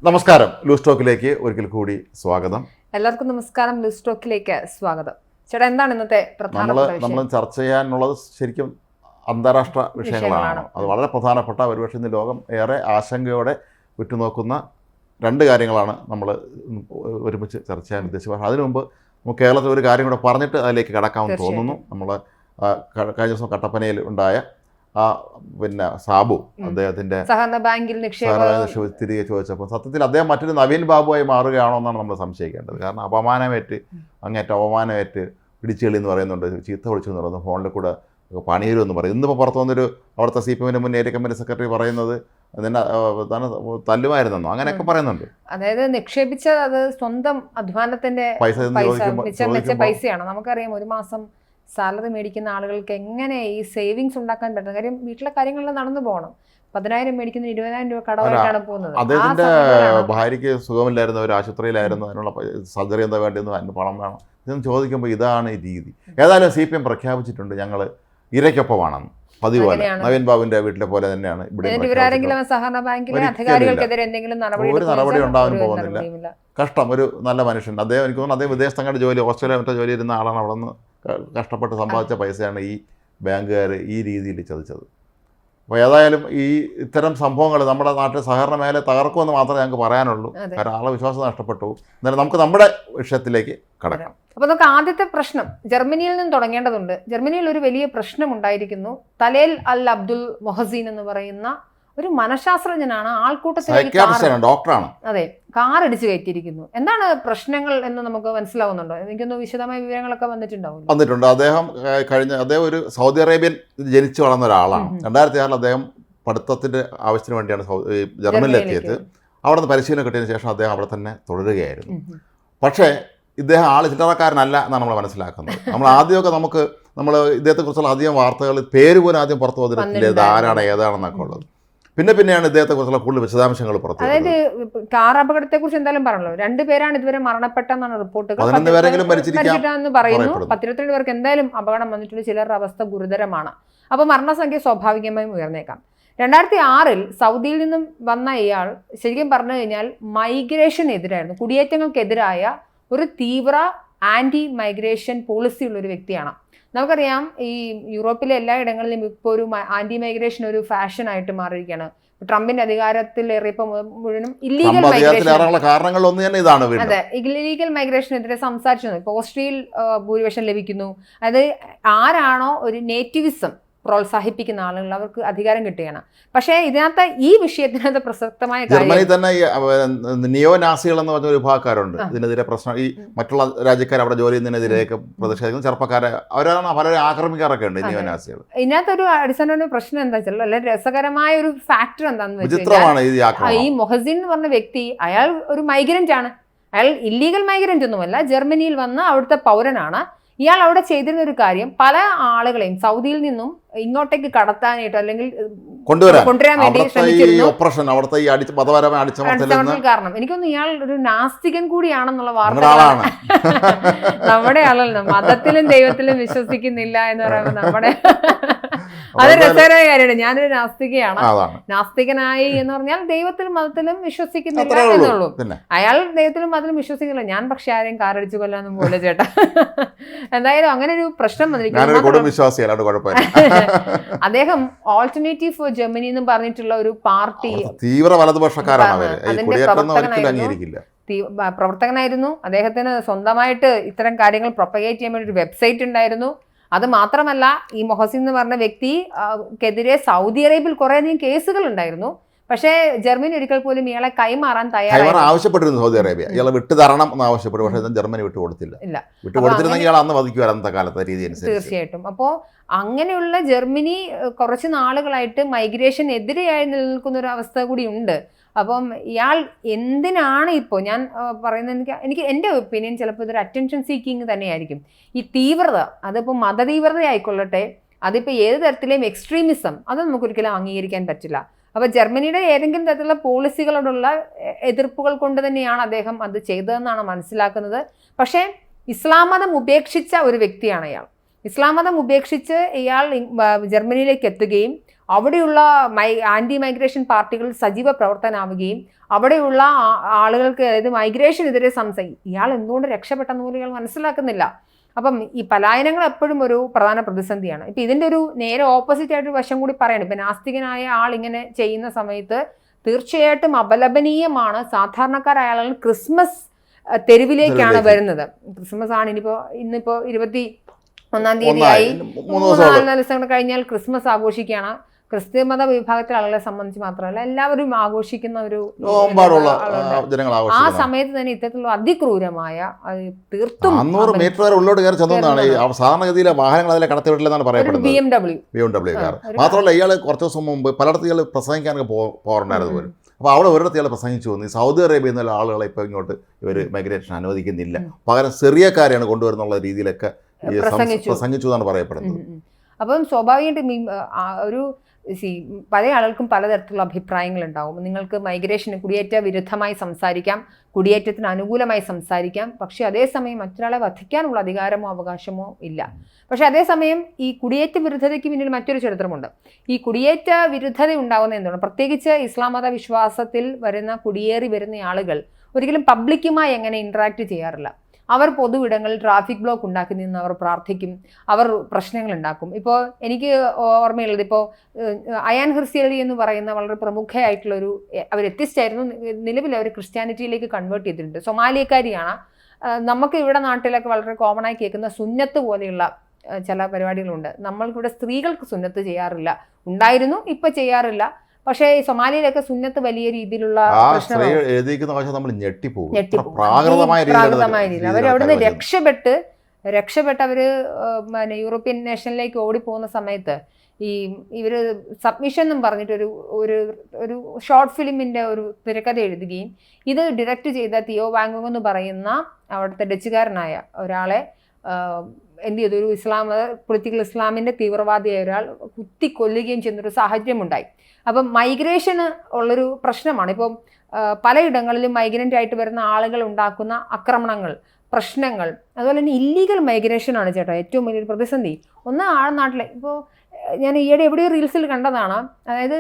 നമസ്കാരം. ലൂസ് ടോക്കിലേക്ക് ഒരിക്കൽ കൂടി സ്വാഗതം. എല്ലാവർക്കും നമസ്കാരം. ലൂസ് ടോക്കിലേക്ക് സ്വാഗതം. ചേട്ടാ, എന്താണ് ഇന്നത്തെ നമ്മൾ ചർച്ച ചെയ്യാനുള്ളത്? ശരിക്കും അന്താരാഷ്ട്ര വിഷയങ്ങളാണ്. അത് വളരെ പ്രധാനപ്പെട്ട, ഒരുപക്ഷെ ഇന്ന് ലോകം ഏറെ ആശങ്കയോടെ ഉറ്റുനോക്കുന്ന രണ്ട് കാര്യങ്ങളാണ് നമ്മൾ ഒരുമിച്ച് ചർച്ച ചെയ്യാൻ ഉദ്ദേശിച്ചത്. പക്ഷേ അതിനു മുമ്പ് നമുക്ക് കേരളത്തിൽ ഒരു കാര്യം കൂടെ പറഞ്ഞിട്ട് അതിലേക്ക് കടക്കാമെന്ന് തോന്നുന്നു. നമ്മൾ കഴിഞ്ഞ ദിവസം കട്ടപ്പനയിൽ ഉണ്ടായ സാബു അദ്ദേഹത്തിന്റെ സഹകരണ ബാങ്കിൽ തിരികെ ചോദിച്ചപ്പോൾ സത്യത്തിൽ അദ്ദേഹം മറ്റൊരു നവീൻ ബാബുവായി മാറുകയാണോ എന്നാണ് നമ്മൾ സംശയിക്കേണ്ടത്. കാരണം അങ്ങേറ്റ അപമാനമേറ്റ് പിടിച്ചുകളി എന്ന് പറയുന്നുണ്ട്, ചീത്ത വിളിച്ചു എന്ന് പറയുന്നു, ഫോണിൽ കൂടെ പണിയരും എന്ന് പറയും. ഇന്നിപ്പോൾ പുറത്തു വന്നൊരു അവിടുത്തെ CPM മുൻ ഏരിയ കമ്മിറ്റി സെക്രട്ടറി പറയുന്നത് തല്ലുമായിരുന്നോ അങ്ങനെയൊക്കെ പറയുന്നുണ്ട്. അതായത് നിക്ഷേപിച്ച അത് സ്വന്തം അധ്വാനത്തിന്റെ പൈസയാണ്. നമുക്കറിയാം, ഒരു മാസം സാലറി മേടിക്കുന്ന ആളുകൾക്ക് എങ്ങനെ ഈ സേവിങ്സ് ഉണ്ടാക്കാൻ പറ്റുന്ന കാര്യം, വീട്ടിലെ കാര്യങ്ങളെല്ലാം നടന്നു പോകണം. 10,000 മേടിക്കുന്ന 20,000 രൂപ കടമായിട്ടാണ് പോകുന്നത്. അദ്ദേഹത്തിന്റെ ഭാര്യയ്ക്ക് സുഖമില്ലായിരുന്നു, ഒരു ആശുപത്രിയിലായിരുന്നു, അതിനുള്ള സർജറി എന്താ വേണ്ടിയെന്ന് പണം വേണം ഇതെന്ന് ചോദിക്കുമ്പോൾ ഇതാണ് ഈ രീതി. ഏതായാലും CPM പ്രഖ്യാപിച്ചിട്ടുണ്ട് ഞങ്ങൾ ഇരയ്ക്കൊപ്പമാണെന്ന്. പതിവ് പോലെ നവീൻ ബാബുവിന്റെ വീട്ടിലെ പോലെ തന്നെയാണ് ഇവിടെ. സഹകരണ ബാങ്കിലെ അധികാരികൾക്കെതിരെ എന്തെങ്കിലും ഒരു നടപടി ഉണ്ടാകാൻ പോകുന്നില്ല. കഷ്ടം. ഒരു നല്ല മനുഷ്യൻ അദ്ദേഹം. എനിക്ക് തോന്നുന്നു അദ്ദേഹം വിദേശത്തങ്ങളുടെ ജോലി, ഓസ്ട്രേലിയ മറ്റേ ജോലി ഇരുന്ന ആളാണ്. അവിടെ നിന്ന് കഷ്ടപ്പെട്ട് സമ്പാദിച്ച പൈസയാണ് ഈ ബാങ്കുകാർ ഈ രീതിയിൽ ചതിച്ചത്. അപ്പോൾ ഏതായാലും ഇത്തരം സംഭവങ്ങൾ നമ്മുടെ നാട്ടിൽ സഹകരണ മേഖല തകർക്കുമെന്ന് മാത്രമേ ഞങ്ങൾക്ക് പറയാനുള്ളൂ. കാരണം ആളെ വിശ്വാസം നഷ്ടപ്പെട്ടു. എന്നാലും നമുക്ക് നമ്മുടെ വിഷയത്തിലേക്ക് കടക്കാം. അപ്പോൾ നമുക്ക് ആദ്യത്തെ പ്രശ്നം ജർമ്മനിയിൽ നിന്ന് തുടങ്ങേണ്ടതുണ്ട്. ജർമ്മനിയിൽ ഒരു വലിയ പ്രശ്നം ഉണ്ടായിരിക്കുന്നു. തലേൽ അൽ അബ്ദുൽ മൊഹസീൻ എന്ന് പറയുന്ന ഒരു മനഃശാസ്ത്രജ്ഞനാണ് ആൾക്കൂട്ടത്തിലേക്ക് ഡോക്ടറാണ്. അതെ, കാറടിച്ച് കയറ്റിയിരിക്കുന്നു. എന്താണ് പ്രശ്നങ്ങൾ എന്ന് നമുക്ക് മനസ്സിലാവുന്നുണ്ടോ? എനിക്കൊന്ന് വിശദമായ വിവരങ്ങളൊക്കെ വന്നിട്ടുണ്ട്. അദ്ദേഹം ഒരു സൗദി അറേബ്യൻ ജനിച്ചു വളർന്ന ഒരാളാണ്. 2006 അദ്ദേഹം പഠിത്തത്തിന്റെ ആവശ്യത്തിന് വേണ്ടിയാണ് ജർമ്മനിയിലെത്തിയത്. അവിടെ നിന്ന് പരിശീലനം കിട്ടിയതിന് ശേഷം അദ്ദേഹം അവിടെ തന്നെ തുടരുകയായിരുന്നു. പക്ഷേ ഇദ്ദേഹം ചില്ലറക്കാരനല്ല എന്നാണ് നമ്മൾ മനസ്സിലാക്കുന്നത്. നമ്മൾ ആദ്യമൊക്കെ നമ്മൾ ഇദ്ദേഹത്തെക്കുറിച്ചുള്ള അധികം വാർത്തകൾ പേര് പോലും ആദ്യം പുറത്തു വന്നിട്ടില്ല, ഇത് ആരാണ് ഏതാണെന്നൊക്കെ ഉള്ളത്. പിന്നെയാണ് ഇദ്ദേഹത്തെക്കുറിച്ചുള്ള കൂടുതൽ വിശദാംശങ്ങൾ പുറത്തു. അതായത് കാർ അപകടത്തെ കുറിച്ച് എന്തായാലും പറഞ്ഞല്ലോ, 2 പേരാണ് ഇതുവരെ മരണപ്പെട്ടെന്നാണ് റിപ്പോർട്ടുകൾ. 11 പേരെങ്കിലും മരിച്ചിട്ടാന്ന് പറയുന്നു. 22 പേർക്ക് എന്തായാലും അപകടം വന്നിട്ടുണ്ട്. ചിലരുടെ അവസ്ഥ ഗുരുതരമാണ്. അപ്പോൾ മരണസംഖ്യ സ്വാഭാവികമായും ഉയർന്നേക്കാം. 2006 സൗദിയിൽ നിന്നും വന്ന ഇയാൾ ശരിക്കും പറഞ്ഞു കഴിഞ്ഞാൽ മൈഗ്രേഷനെതിരായിരുന്നു, കുടിയേറ്റങ്ങൾക്കെതിരായ ഒരു തീവ്ര ആന്റി മൈഗ്രേഷൻ പോളിസി ഉള്ള ഒരു വ്യക്തിയാണ്. നമുക്കറിയാം, ഈ യൂറോപ്പിലെ എല്ലാ ഇടങ്ങളിലും ഇപ്പോൾ ഒരു ആന്റി മൈഗ്രേഷൻ ഒരു ഫാഷൻ ആയിട്ട് മാറിയിരിക്കുകയാണ്. ട്രംപിന്റെ അധികാരത്തിൽ ഏറിയപ്പോൾ മുഴുവനും ഇല്ലീഗൽ മൈഗ്രേഷൻ, അതെ, ഇല്ലീഗൽ മൈഗ്രേഷനെതിരെ സംസാരിച്ചു. ഇപ്പോൾ ഓസ്ട്രിയയിൽ ഭൂരിപക്ഷം ലഭിക്കുന്നു. അതായത് ആരാണോ ഒരു നേറ്റിവിസം പ്രോത്സാഹിപ്പിക്കുന്ന ആളുകൾ അവർക്ക് അധികാരം കിട്ടുകയാണ്. പക്ഷേ ഇതിനകത്ത് ഈ വിഷയത്തിനകത്ത് പ്രസക്തമായ ജർമ്മനി തന്നെ നിയോ നാസികൾ എന്ന് പറഞ്ഞ ഒരു വിഭാഗക്കാരുണ്ട്. ഇതിനെതിരെ പ്രശ്നം, ഈ മറ്റുള്ള രാജ്യക്കാർ അവിടെ ജോലി ചെയ്യുന്നതിനെതിരെയൊക്കെ പ്രതിഷേധിക്കുന്ന ചെറുപ്പക്കാരെ അവരാണ് പലരും ആക്രമിക്കാറൊക്കെ ഉണ്ട് നിയോ നാസികൾ. ഇതിനകത്തൊരു അടിസ്ഥാന പ്രശ്നം എന്താ വെച്ചാൽ, അല്ലെങ്കിൽ രസകരമായ ഒരു ഫാക്ടർ എന്താണെന്ന് വെച്ചാൽ, ഈ മൊഹസിൻ എന്ന് പറഞ്ഞ വ്യക്തി അയാൾ ഒരു മൈഗ്രന്റ് ആണ്. അയാൾ ഇല്ലീഗൽ മൈഗ്രന്റ് ഒന്നുമല്ല, ജർമ്മനിയിൽ വന്ന് അവിടുത്തെ പൗരനാണ്. ഇയാൾ അവിടെ ചെയ്തിരുന്ന ഒരു കാര്യം, പല ആളുകളെയും സൗദിയിൽ നിന്നും ഇങ്ങോട്ടേക്ക് കടത്താനായിട്ട് അല്ലെങ്കിൽ കൊണ്ടുവരാൻ വേണ്ടി ശ്രമിച്ചിരുന്നു. കാരണം എനിക്കൊന്ന് ഇയാൾ ഒരു നാസ്തികൻ കൂടിയാണെന്നുള്ള വാർത്തകളാണ്. നമ്മുടെ ആളല്ല, മതത്തിലും ദൈവത്തിലും വിശ്വസിക്കുന്നില്ല എന്ന് പറയുമ്പോൾ നമ്മുടെ അത് രസകരമായ കാര്യമാണ്. ഞാനൊരു നാസ്തികയാണ്. നാസ്തികനായി എന്ന് പറഞ്ഞാൽ ദൈവത്തിലും മതത്തിലും വിശ്വസിക്കുന്നില്ല എന്നുള്ളൂ. അയാൾ ദൈവത്തിലും മതത്തിലും വിശ്വസിക്കുന്നില്ല. ഞാൻ പക്ഷെ ആരെയും കാറടിച്ചു കൊല്ലാന്നും പോലെ ചേട്ടാ. എന്തായാലും അങ്ങനെ ഒരു പ്രശ്നം വന്നിരിക്കുന്നു. അദ്ദേഹം ഓൾട്ടർനേറ്റീവ് ഫോർ ജർമ്മനി എന്ന് പറഞ്ഞിട്ടുള്ള ഒരു പാർട്ടി തീവ്ര വലതുപക്ഷക്കാരാണ്. പ്രവർത്തകനായിരുന്നു. അദ്ദേഹത്തിന് സ്വന്തമായിട്ട് ഇത്തരം കാര്യങ്ങൾ പ്രൊപ്പഗേറ്റ് ചെയ്യാൻ വേണ്ടി ഒരു വെബ്സൈറ്റ് ഉണ്ടായിരുന്നു. അത് മാത്രമല്ല, ഈ മൊഹസിൻ എന്ന് പറഞ്ഞ വ്യക്തിക്കെതിരെ സൗദി അറേബ്യയിൽ കുറേയധികം കേസുകൾ ഉണ്ടായിരുന്നു. പക്ഷേ ജർമ്മനി ഒരിക്കൽ പോലും ഇയാളെ കൈമാറാൻ തയ്യാറായി ആവശ്യപ്പെട്ടിരുന്നു. സൗദി അറേബ്യ ഇയാളെ വിട്ടു തരണം എന്ന് ആവശ്യപ്പെട്ടു. പക്ഷേ ജർമ്മനി വിട്ടുകൊടുത്തില്ല. വിട്ടുകൊടുത്തിരുന്നെങ്കിൽ ഇയാൾ അന്ന് വധിക്കുവാൻ അന്നത്തെ കാലത്തെ രീതി അനുസരിച്ച്. തീർച്ചയായിട്ടും. അപ്പോൾ അങ്ങനെയുള്ള ജർമ്മനി കുറച്ച് നാളുകളായിട്ട് മൈഗ്രേഷൻ എതിരെയായി നിലനിൽക്കുന്ന ഒരു അവസ്ഥ കൂടി ഉണ്ട്. അപ്പം ഇയാൾ എന്തിനാണ് ഇപ്പോൾ ഞാൻ പറയുന്നത്, എനിക്ക് എൻ്റെ ഒപ്പീനിയൻ ചിലപ്പോൾ ഇതൊരു അറ്റൻഷൻ സീക്കിങ് തന്നെയായിരിക്കും. ഈ തീവ്രത, അതിപ്പോൾ മതതീവ്രത ആയിക്കൊള്ളട്ടെ, അതിപ്പോൾ ഏത് തരത്തിലെയും എക്സ്ട്രീമിസം, അത് നമുക്കൊരിക്കലും അംഗീകരിക്കാൻ പറ്റില്ല. അപ്പോൾ ജർമ്മനിയുടെ ഏതെങ്കിലും തരത്തിലുള്ള പോളിസികളോടുള്ള എതിർപ്പുകൾ കൊണ്ട് തന്നെയാണ് അദ്ദേഹം അത് ചെയ്തതെന്നാണ് മനസ്സിലാക്കുന്നത്. പക്ഷേ ഇസ്ലാം മതം ഉപേക്ഷിച്ച ഒരു വ്യക്തിയാണ് അയാൾ. ഇസ്ലാം മതം ഉപേക്ഷിച്ച് ഇയാൾ ജർമ്മനിയിലേക്ക് എത്തുകയും അവിടെയുള്ള ആന്റി മൈഗ്രേഷൻ പാർട്ടികൾ സജീവ പ്രവർത്തനാവുകയും അവിടെയുള്ള ആളുകൾക്ക്, അതായത് മൈഗ്രേഷനെതിരെ ഇയാൾ എന്തുകൊണ്ട് രക്ഷപ്പെട്ടെന്ന് പോലും ഇയാൾ മനസ്സിലാക്കുന്നില്ല. അപ്പം ഈ പലായനങ്ങൾ എപ്പോഴും ഒരു പ്രധാന പ്രതിസന്ധിയാണ്. ഇപ്പം ഇതിൻ്റെ ഒരു നേരെ ഓപ്പോസിറ്റ് ആയിട്ട് വശം കൂടി പറയണം. ഇപ്പം നാസ്തികനായ ആൾ ഇങ്ങനെ ചെയ്യുന്ന സമയത്ത് തീർച്ചയായിട്ടും അപലപനീയമാണ് സാധാരണക്കാരായ ആളുകൾ ക്രിസ്മസ് തെരുവിലേക്കാണ് വരുന്നത്. ക്രിസ്മസ് ആണ് ഇന്നിപ്പോ 21 തീയതിയായി, 3-4 ദിവസങ്ങൾ കഴിഞ്ഞാൽ ക്രിസ്മസ് ആഘോഷിക്കുകയാണ്. ക്രിസ്ത്യ മത വിഭാഗത്തിലെ ആളുകളെ സംബന്ധിച്ച് മാത്രമല്ല എല്ലാവരും ആഘോഷിക്കുന്ന ഒരു ആ സമയത്ത് തന്നെ ഇത്തരത്തിലുള്ള അതിക്രൂരമായ തീർത്തും 500 മീറ്റർ വരെ ഉള്ളോട്ട് കയറി ചെന്നതാണ്. സാധാരണഗതിയിലെ വാഹനങ്ങൾ അതിലെ കടത്തിവിട്ടില്ലെന്നാണ് പറയപ്പെടുന്നത്. BMW car. മാത്രമല്ല ഇയാൾ കുറച്ച് ദിവസം മുമ്പ് പലയിടത്ത് ഇയാൾ പ്രസംഗിക്കാനൊക്കെ പോകാറുണ്ടായിരുന്നു പോലും. അപ്പോൾ അവിടെ ഒരിടത്ത് ഇയാൾ പ്രസംഗിച്ചു വന്നു. ഈ സൗദി അറേബ്യയിൽ നിന്നുള്ള ആളുകളെ ഇപ്പോൾ ഇങ്ങോട്ട് ഇവർ മൈഗ്രേഷൻ അനുവദിക്കുന്നില്ല, പകരം സിറിയക്കാരെയാണ് കൊണ്ടുവരുന്നുള്ള രീതിയിലൊക്കെ പ്രസംഗിച്ചു എന്നാണ് പറയപ്പെടുന്നത്. അപ്പം സ്വാഭാവികമായിട്ടും ഒരു പല ആളുകൾക്കും പലതരത്തിലുള്ള അഭിപ്രായങ്ങൾ ഉണ്ടാവും. നിങ്ങൾക്ക് മൈഗ്രേഷന് കുടിയേറ്റ വിരുദ്ധമായി സംസാരിക്കാം, കുടിയേറ്റത്തിന് അനുകൂലമായി സംസാരിക്കാം, പക്ഷേ അതേസമയം മറ്റൊരാളെ വധിക്കാനുള്ള അധികാരമോ അവകാശമോ ഇല്ല. പക്ഷെ അതേസമയം ഈ കുടിയേറ്റ വിരുദ്ധതയ്ക്ക് പിന്നിൽ മറ്റൊരു ചരിത്രമുണ്ട്. ഈ കുടിയേറ്റ വിരുദ്ധത ഉണ്ടാകുന്ന എന്താണ്, പ്രത്യേകിച്ച് ഇസ്ലാം മത വിശ്വാസത്തിൽ കുടിയേറി വരുന്ന ആളുകൾ ഒരിക്കലും പബ്ലിക്കുമായി എങ്ങനെ ഇന്ററാക്ട് ചെയ്യാറില്ല. അവർ പൊതുവിടങ്ങളിൽ ട്രാഫിക് ബ്ലോക്ക് ഉണ്ടാക്കി നിന്ന് അവർ പ്രാർത്ഥിക്കും, അവർ പ്രശ്നങ്ങൾ ഉണ്ടാക്കും. ഇപ്പോൾ എനിക്ക് ഓർമ്മയുള്ളത്, ഇപ്പോൾ അയാൻ ഹിർസിയലി എന്ന് പറയുന്ന വളരെ പ്രമുഖയായിട്ടുള്ളൊരു, അവർ എത്തിസ്റ്റായിരുന്നു, നിലവിൽ അവർ ക്രിസ്ത്യാനിറ്റിയിലേക്ക് കൺവേർട്ട് ചെയ്തിട്ടുണ്ട്. സൊമാലിയക്കാരിയാണ്. നമുക്ക് ഇവിടെ നാട്ടിലൊക്കെ വളരെ കോമൺ ആയി കേൾക്കുന്ന സുന്നത്ത് പോലെയുള്ള ചില പരിപാടികളുണ്ട്. നമ്മൾക്കിവിടെ സ്ത്രീകൾക്ക് സുന്നത്ത് ചെയ്യാറില്ല, ഉണ്ടായിരുന്നു, ഇപ്പം ചെയ്യാറില്ല. പക്ഷേ ഈ സൊമാലിയിലൊക്കെ സുന്നത്ത് വലിയ രീതിയിലുള്ള അവരവിടുന്ന് രക്ഷപ്പെട്ട് അവര് യൂറോപ്യൻ നേഷനിലേക്ക് ഓടിപ്പോകുന്ന സമയത്ത് ഇവര് സബ്മിഷൻ എന്നും പറഞ്ഞിട്ട് ഒരു ഷോർട്ട് ഫിലിമിന്റെ ഒരു തിരക്കഥ എഴുതുകയും ഇത് ഡയറക്റ്റ് ചെയ്ത തിയോ വാങ്ങുങ് എന്ന് പറയുന്ന അവിടുത്തെ ഡച്ചുകാരനായ ഒരാളെ എന്ത് ചെയ്തു, ഒരു പൊളിറ്റിക്കൽ ഇസ്ലാമിന്റെ തീവ്രവാദിയായ ഒരാൾ കുത്തിക്കൊല്ലുകയും ചെയ്യുന്നൊരു സാഹചര്യമുണ്ടായി. അപ്പം മൈഗ്രേഷന് ഉള്ളൊരു പ്രശ്നമാണ്. ഇപ്പം പലയിടങ്ങളിലും മൈഗ്രൻ്റ് ആയിട്ട് വരുന്ന ആളുകൾ ഉണ്ടാക്കുന്ന ആക്രമണങ്ങൾ, പ്രശ്നങ്ങൾ, അതുപോലെ തന്നെ ഇല്ലീഗൽ മൈഗ്രേഷനാണ് ചേട്ടാ ഏറ്റവും വലിയൊരു പ്രതിസന്ധി. ഒന്ന് നാട്ടിലെ ഇപ്പോൾ ഞാൻ ഈയിടെ എവിടെയോ റീൽസിൽ കണ്ടതാണ്, അതായത്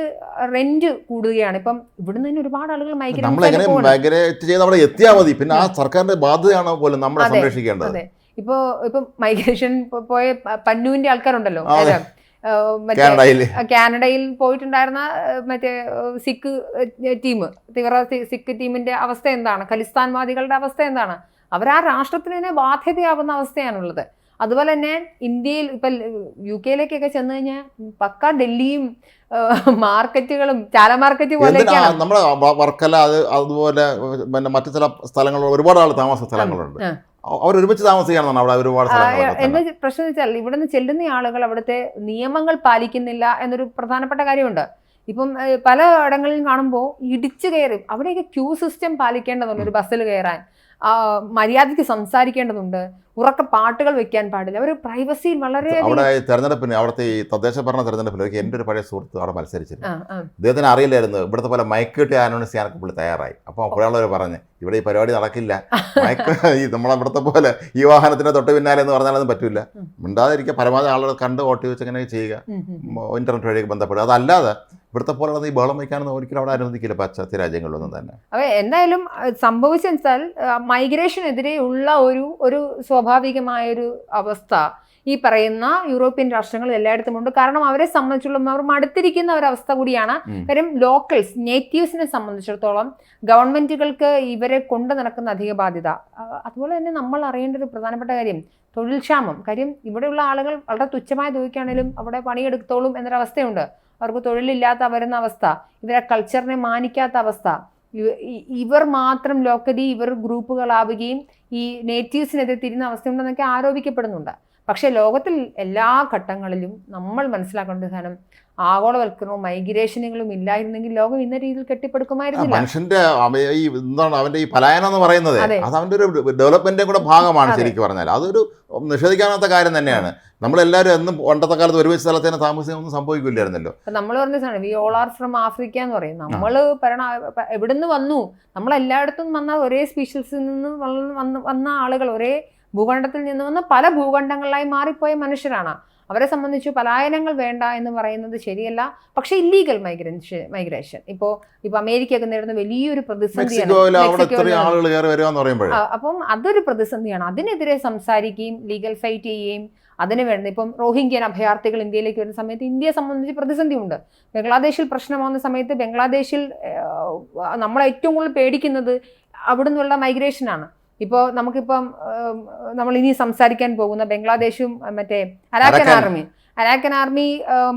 റെന്റ് കൂടുകയാണ്. ഇപ്പം ഇവിടുന്ന് തന്നെ ഒരുപാട് ആളുകൾ മൈഗ്രേറ്റ് ചെയ്ത് അവിടെ എത്തിയാൽ മതി, പിന്നെ ആ സർക്കാരിന്റെ ബാധ്യതയാണ് പോലും നമ്മളെ സംരക്ഷിക്കേണ്ടത്. അതെ, ഇപ്പം മൈഗ്രേഷൻ പോയ പന്നൂന്റെ ആൾക്കാരുണ്ടല്ലോ, കാനഡയിൽ പോയിട്ടുണ്ടായിരുന്ന മറ്റേ സിഖ് ടീം, തീവ്ര സിഖ് ടീമിന്റെ അവസ്ഥ എന്താണ്, ഖലിസ്ഥാൻവാദികളുടെ അവസ്ഥ എന്താണ്, അവർ ആ രാഷ്ട്രത്തിന് തന്നെ ബാധ്യതയാവുന്ന അവസ്ഥയാണുള്ളത്. അതുപോലെ തന്നെ ഇന്ത്യയിൽ ഇപ്പം UK ചെന്ന് കഴിഞ്ഞാൽ പക്ക ഡൽഹിയും മാർക്കറ്റുകളും ചാല മാർക്കറ്റ് പോലെയൊക്കെയാണ്. നമ്മുടെ വർക്കല അതുപോലെ പിന്നെ മറ്റു ചില സ്ഥലങ്ങളിൽ ഒരുപാട് ആൾ താമസ സ്ഥലങ്ങളുണ്ട്, അവർ ഒരുമിച്ച് താമസിക്കുകയാണെന്നാണ് അവിടെ ഒരുപാട് സ്ഥലങ്ങൾ. എന്താ പ്രശ്നം വെച്ചാൽ ഇവിടെ നിന്ന് ചെല്ലുന്ന ആളുകൾ അവിടുത്തെ നിയമങ്ങൾ പാലിക്കുന്നില്ല എന്നൊരു പ്രധാനപ്പെട്ട കാര്യമുണ്ട്. ഇപ്പം പല ഇടങ്ങളിലും കാണുമ്പോൾ ഇടിച്ചു കയറി, അവിടെയൊക്കെ ക്യൂ സിസ്റ്റം പാലിക്കേണ്ടതുണ്ട്. ഒരു ബസ്സിൽ കയറാൻ മര്യാദയ്ക്ക് സംസാരിക്കേണ്ടതുണ്ട്, ഉറക്ക പാട്ടുകൾ വെക്കാൻ പാടില്ല, ഒരു പ്രൈവസിയിൽ വളരെ. അവിടെ തെരഞ്ഞെടുപ്പിന്, അവിടുത്തെ ഈ തദ്ദേശ ഭരണ തെരഞ്ഞെടുപ്പിൽ എൻ്റെ ഒരു പഴയ സുഹൃത്ത് അവിടെ മത്സരിച്ചിരുന്നു. അദ്ദേഹത്തിന് അറിയില്ലായിരുന്നു ഇവിടുത്തെ പോലെ മൈക്ക് കിട്ടി അനൗൺസ് ചെയ്യാനൊക്കെ പുള്ളി തയ്യാറായി. അപ്പോൾ അപ്പോഴുള്ളവർ പറഞ്ഞ് ഇവിടെ ഈ പരിപാടി നടക്കില്ല, മൈക്ക് നമ്മളിവിടുത്തെ പോലെ ഈ വാഹനത്തിന്റെ തൊട്ട് പിന്നാലെ എന്ന് പറഞ്ഞാലൊന്നും പറ്റില്ല, മിണ്ടാതിരിക്കുക, പരമാവധി ആളുകൾ കണ്ട് വോട്ട് വെച്ച് അങ്ങനെ ചെയ്യുക, ഇന്റർനെറ്റ് വഴി ബന്ധപ്പെടുക. അതല്ലാതെ ഇവിടുത്തെ പോലെ ഈ ബഹളം വയ്ക്കാനൊന്നും ഒരിക്കലും അവിടെ അനുവദിക്കില്ല പാശ്ചാത്യ രാജ്യങ്ങളിലൊന്നും തന്നെ. അപ്പോൾ എന്തായാലും സംഭവിച്ചാൽ മൈഗ്രേഷനെതിരെ ഉള്ള ഒരു സ്വാഭാവികമായൊരു അവസ്ഥ ഈ പറയുന്ന യൂറോപ്യൻ രാഷ്ട്രങ്ങളിൽ എല്ലായിടത്തും ഉണ്ട്. കാരണം അവരെ സംബന്ധിച്ചുള്ള അവർ മടുത്തിരിക്കുന്ന ഒരവസ്ഥ കൂടിയാണ്. കാര്യം ലോക്കൽസ്, നേറ്റീവ്സിനെ സംബന്ധിച്ചിടത്തോളം ഗവൺമെന്റുകൾക്ക് ഇവരെ കൊണ്ടു നടക്കുന്ന അധിക ബാധ്യത. അതുപോലെ തന്നെ നമ്മൾ അറിയേണ്ട ഒരു പ്രധാനപ്പെട്ട കാര്യം തൊഴിൽ ക്ഷാമം. കാര്യം ഇവിടെയുള്ള ആളുകൾ വളരെ തുച്ഛമായ തുകയ്ക്കാണെങ്കിലും അവിടെ പണിയെടുത്തോളും എന്നൊരവസ്ഥയുണ്ട്. അവർക്ക് തൊഴിലില്ലാത്ത വരുന്ന അവസ്ഥ, ഇവരെ കൾച്ചറിനെ മാനിക്കാത്ത അവസ്ഥ, ഇവർ മാത്രം ലോക്കലി ഇവർ ഗ്രൂപ്പുകളാവുകയും ഈ നേറ്റീവ്സിനെതിരെ തിരിയുന്ന അവസ്ഥയുണ്ടെന്നൊക്കെ ആരോപിക്കപ്പെടുന്നുണ്ട്. പക്ഷേ ലോകത്തിൽ എല്ലാ ഘട്ടങ്ങളിലും നമ്മൾ മനസ്സിലാക്കേണ്ട സാധനം ആഗോളവൽക്കരണവും മൈഗ്രേഷനുകളും ഇല്ലായിരുന്നെങ്കിൽ ലോകം ഇന്ന രീതിയിൽ കെട്ടിപ്പടുക്കുമായിരുന്നില്ല. മനുഷ്യന്റെ എന്താണ് അവന്റെ ഈ പലായനം എന്ന് പറയുന്നത്, അത് അവന്റെ ഒരു ഡെവലപ്മെന്റിന്റെ കൂടെ ഭാഗമാണ്. ശരിക്കും പറഞ്ഞാൽ അതൊരു നിഷേധിക്കാനാത്ത കാര്യം തന്നെയാണ്. നമ്മളെല്ലാവരും എന്നും പണ്ടത്തെ കാലത്ത് ഒരുമിച്ച് സ്ഥലത്ത് തന്നെ താമസിക്കൊന്നും സംഭവിക്കില്ലായിരുന്നല്ലോ. നമ്മൾ പറഞ്ഞ സാധനം we all are from Africa എന്ന് പറയും. നമ്മൾ എവിടുന്ന് വന്നു, നമ്മളെല്ലായിടത്തും വന്ന ഒരേ സ്പീഷീസിൽ നിന്ന് വന്ന ആളുകൾ, ഒരേ ഭൂഖണ്ഡത്തിൽ നിന്ന് വന്ന് പല ഭൂഖണ്ഡങ്ങളിലായി മാറിപ്പോയ മനുഷ്യരാണ്. അവരെ സംബന്ധിച്ച് പലായനങ്ങൾ വേണ്ട എന്ന് പറയുന്നത് ശരിയല്ല. പക്ഷേ ഇല്ലീഗൽ മൈഗ്രേഷൻ ഇപ്പൊ അമേരിക്കയൊക്കെ നേരിടുന്ന വലിയൊരു പ്രതിസന്ധിയാണ്. അപ്പം അതൊരു പ്രതിസന്ധിയാണ്. അതിനെതിരെ സംസാരിക്കുകയും ലീഗൽ ഫൈറ്റ് ചെയ്യുകയും അതിന് വേണ്ട ഇപ്പം റോഹിംഗ്യൻ അഭയാർത്ഥികൾ ഇന്ത്യയിലേക്ക് വരുന്ന സമയത്ത് ഇന്ത്യയെ സംബന്ധിച്ച് പ്രതിസന്ധിയുണ്ട്. ബംഗ്ലാദേശിൽ പ്രശ്നമാകുന്ന സമയത്ത് ബംഗ്ലാദേശിൽ നമ്മളെ ഏറ്റവും കൂടുതൽ പേടിക്കുന്നത് അവിടെ നിന്നുള്ള മൈഗ്രേഷനാണ്. ഇപ്പോൾ നമുക്കിപ്പം നമ്മൾ ഇനി സംസാരിക്കാൻ പോകുന്ന ബംഗ്ലാദേശും മറ്റേ അരാക്കൻ ആർമി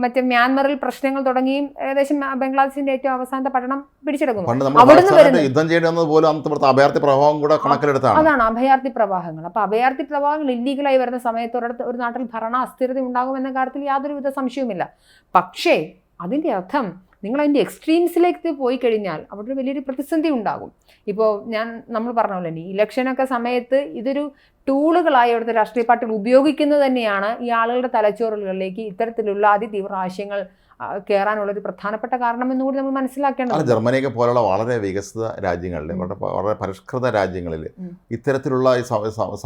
മറ്റേ മ്യാൻമറിൽ പ്രശ്നങ്ങൾ തുടങ്ങിയും ഏകദേശം ബംഗ്ലാദേശിന്റെ ഏറ്റവും അവസാനത്തെ പട്ടണം പിടിച്ചെടുക്കുന്നു. അതാണ് അഭയാർത്ഥി പ്രവാഹങ്ങൾ. അപ്പൊ അഭയാർത്ഥി പ്രവാഹങ്ങൾ ഇല്ലീഗലായി വരുന്ന സമയത്ത് ഒരു നാട്ടിൽ ഭരണ അസ്ഥിരത ഉണ്ടാകുമെന്ന കാര്യത്തിൽ യാതൊരുവിധ സംശയവുമില്ല. പക്ഷേ അതിന്റെ അർത്ഥം നിങ്ങൾ അതിൻ്റെ എക്സ്ട്രീംസിലേക്ക് പോയി കഴിഞ്ഞാൽ അവിടെ ഒരു വലിയൊരു പ്രതിസന്ധി ഉണ്ടാകും. ഇപ്പോൾ നമ്മൾ പറഞ്ഞ പോലെ തന്നെ ഇലക്ഷനൊക്കെ സമയത്ത് ഇതൊരു ടൂളുകളായി അവിടുത്തെ രാഷ്ട്രീയ പാർട്ടികൾ ഉപയോഗിക്കുന്നത് തന്നെയാണ് ഈ ആളുകളുടെ തലച്ചോറുകളിലേക്ക് ഇത്തരത്തിലുള്ള അതിതീവ്ര ആശയങ്ങൾ കയറാനുള്ളൊരു പ്രധാനപ്പെട്ട കാരണം എന്നുകൂടി നമ്മൾ മനസ്സിലാക്കേണ്ടത്. ജർമ്മനിയൊക്കെ പോലുള്ള വളരെ വികസിത രാജ്യങ്ങളിൽ വളരെ പരിഷ്കൃത രാജ്യങ്ങളിൽ ഇത്തരത്തിലുള്ള ഈ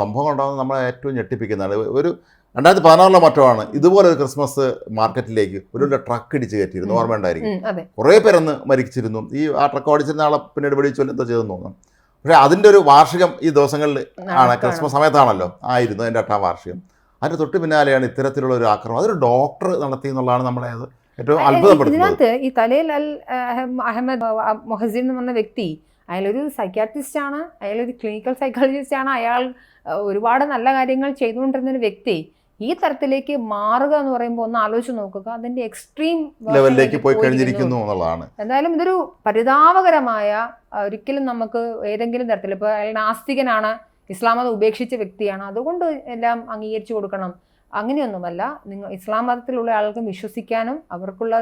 സംഭവം ഉണ്ടാകുന്നത് നമ്മളെ ഏറ്റവും ഞെട്ടിപ്പിക്കുന്നതാണ്. ഒരു 2016 മറ്റമാണ് ഇതുപോലെ ഒരു ക്രിസ്മസ് മാർക്കറ്റിലേക്ക് ഒരു ട്രക്ക് ഇടിച്ച് കയറ്റിയിരുന്നു, ഓർമ്മയുണ്ടായിരിക്കും. കുറേ പേരൊന്ന് മരിച്ചിരുന്നു. ആ ട്രക്ക് ഓടിച്ചിരുന്ന ആളെ പിന്നീട് പിടിച്ചു എന്തോ ചെയ്തെന്ന് തോന്നുന്നു. പക്ഷേ അതിൻ്റെ ഒരു വാർഷികം ഈ ദിവസങ്ങളിൽ ആണ്, ക്രിസ്മസ് സമയത്താണല്ലോ ആയിരുന്നു അതിൻ്റെ 8ാം വാർഷികം. അതിൻ്റെ തൊട്ട് പിന്നാലെയാണ് ഇത്തരത്തിലുള്ള ഒരു ആക്രമണം. അതൊരു ഡോക്ടർ നടത്തി എന്നുള്ളതാണ് നമ്മളെ അത് ഏറ്റവും അത്ഭുതപ്പെടുത്തുന്നത്. ഇതിനകത്ത് ഈ തലേൽ അൽ അഹമ്മദ് മൊഹസിൻ എന്ന് പറഞ്ഞ വ്യക്തി അയാളൊരു സൈക്യാട്രിസ്റ്റ് ആണ്, അയാളൊരു ക്ലിനിക്കൽ സൈക്കോളജിസ്റ്റ് ആണ്. അയാൾ ഒരുപാട് നല്ല കാര്യങ്ങൾ ചെയ്തുകൊണ്ടിരുന്നൊരു വ്യക്തി ഈ തരത്തിലേക്ക് മാറുക എന്ന് പറയുമ്പോൾ ഒന്ന് ആലോചിച്ച് നോക്കുക, അതിന്റെ എക്സ്ട്രീം ലെവലിലേക്ക് പോയി കഴിഞ്ഞിരിക്കുന്നു എന്നുള്ളതാണ്. എന്തായാലും ഇതൊരു പരിതാപകരമായ, ഒരിക്കലും നമുക്ക് ഏതെങ്കിലും തരത്തിൽ ഇപ്പോൾ അയാൾ നാസ്തികനാണ്, ഇസ്ലാം മതം ഉപേക്ഷിച്ച വ്യക്തിയാണ്, അതുകൊണ്ട് എല്ലാം അംഗീകരിച്ചു കൊടുക്കണം, അങ്ങനെയൊന്നുമല്ല. നിങ്ങൾ ഇസ്ലാം മതത്തിലുള്ള ആൾക്കും വിശ്വസിക്കാനും അവർക്കുള്ള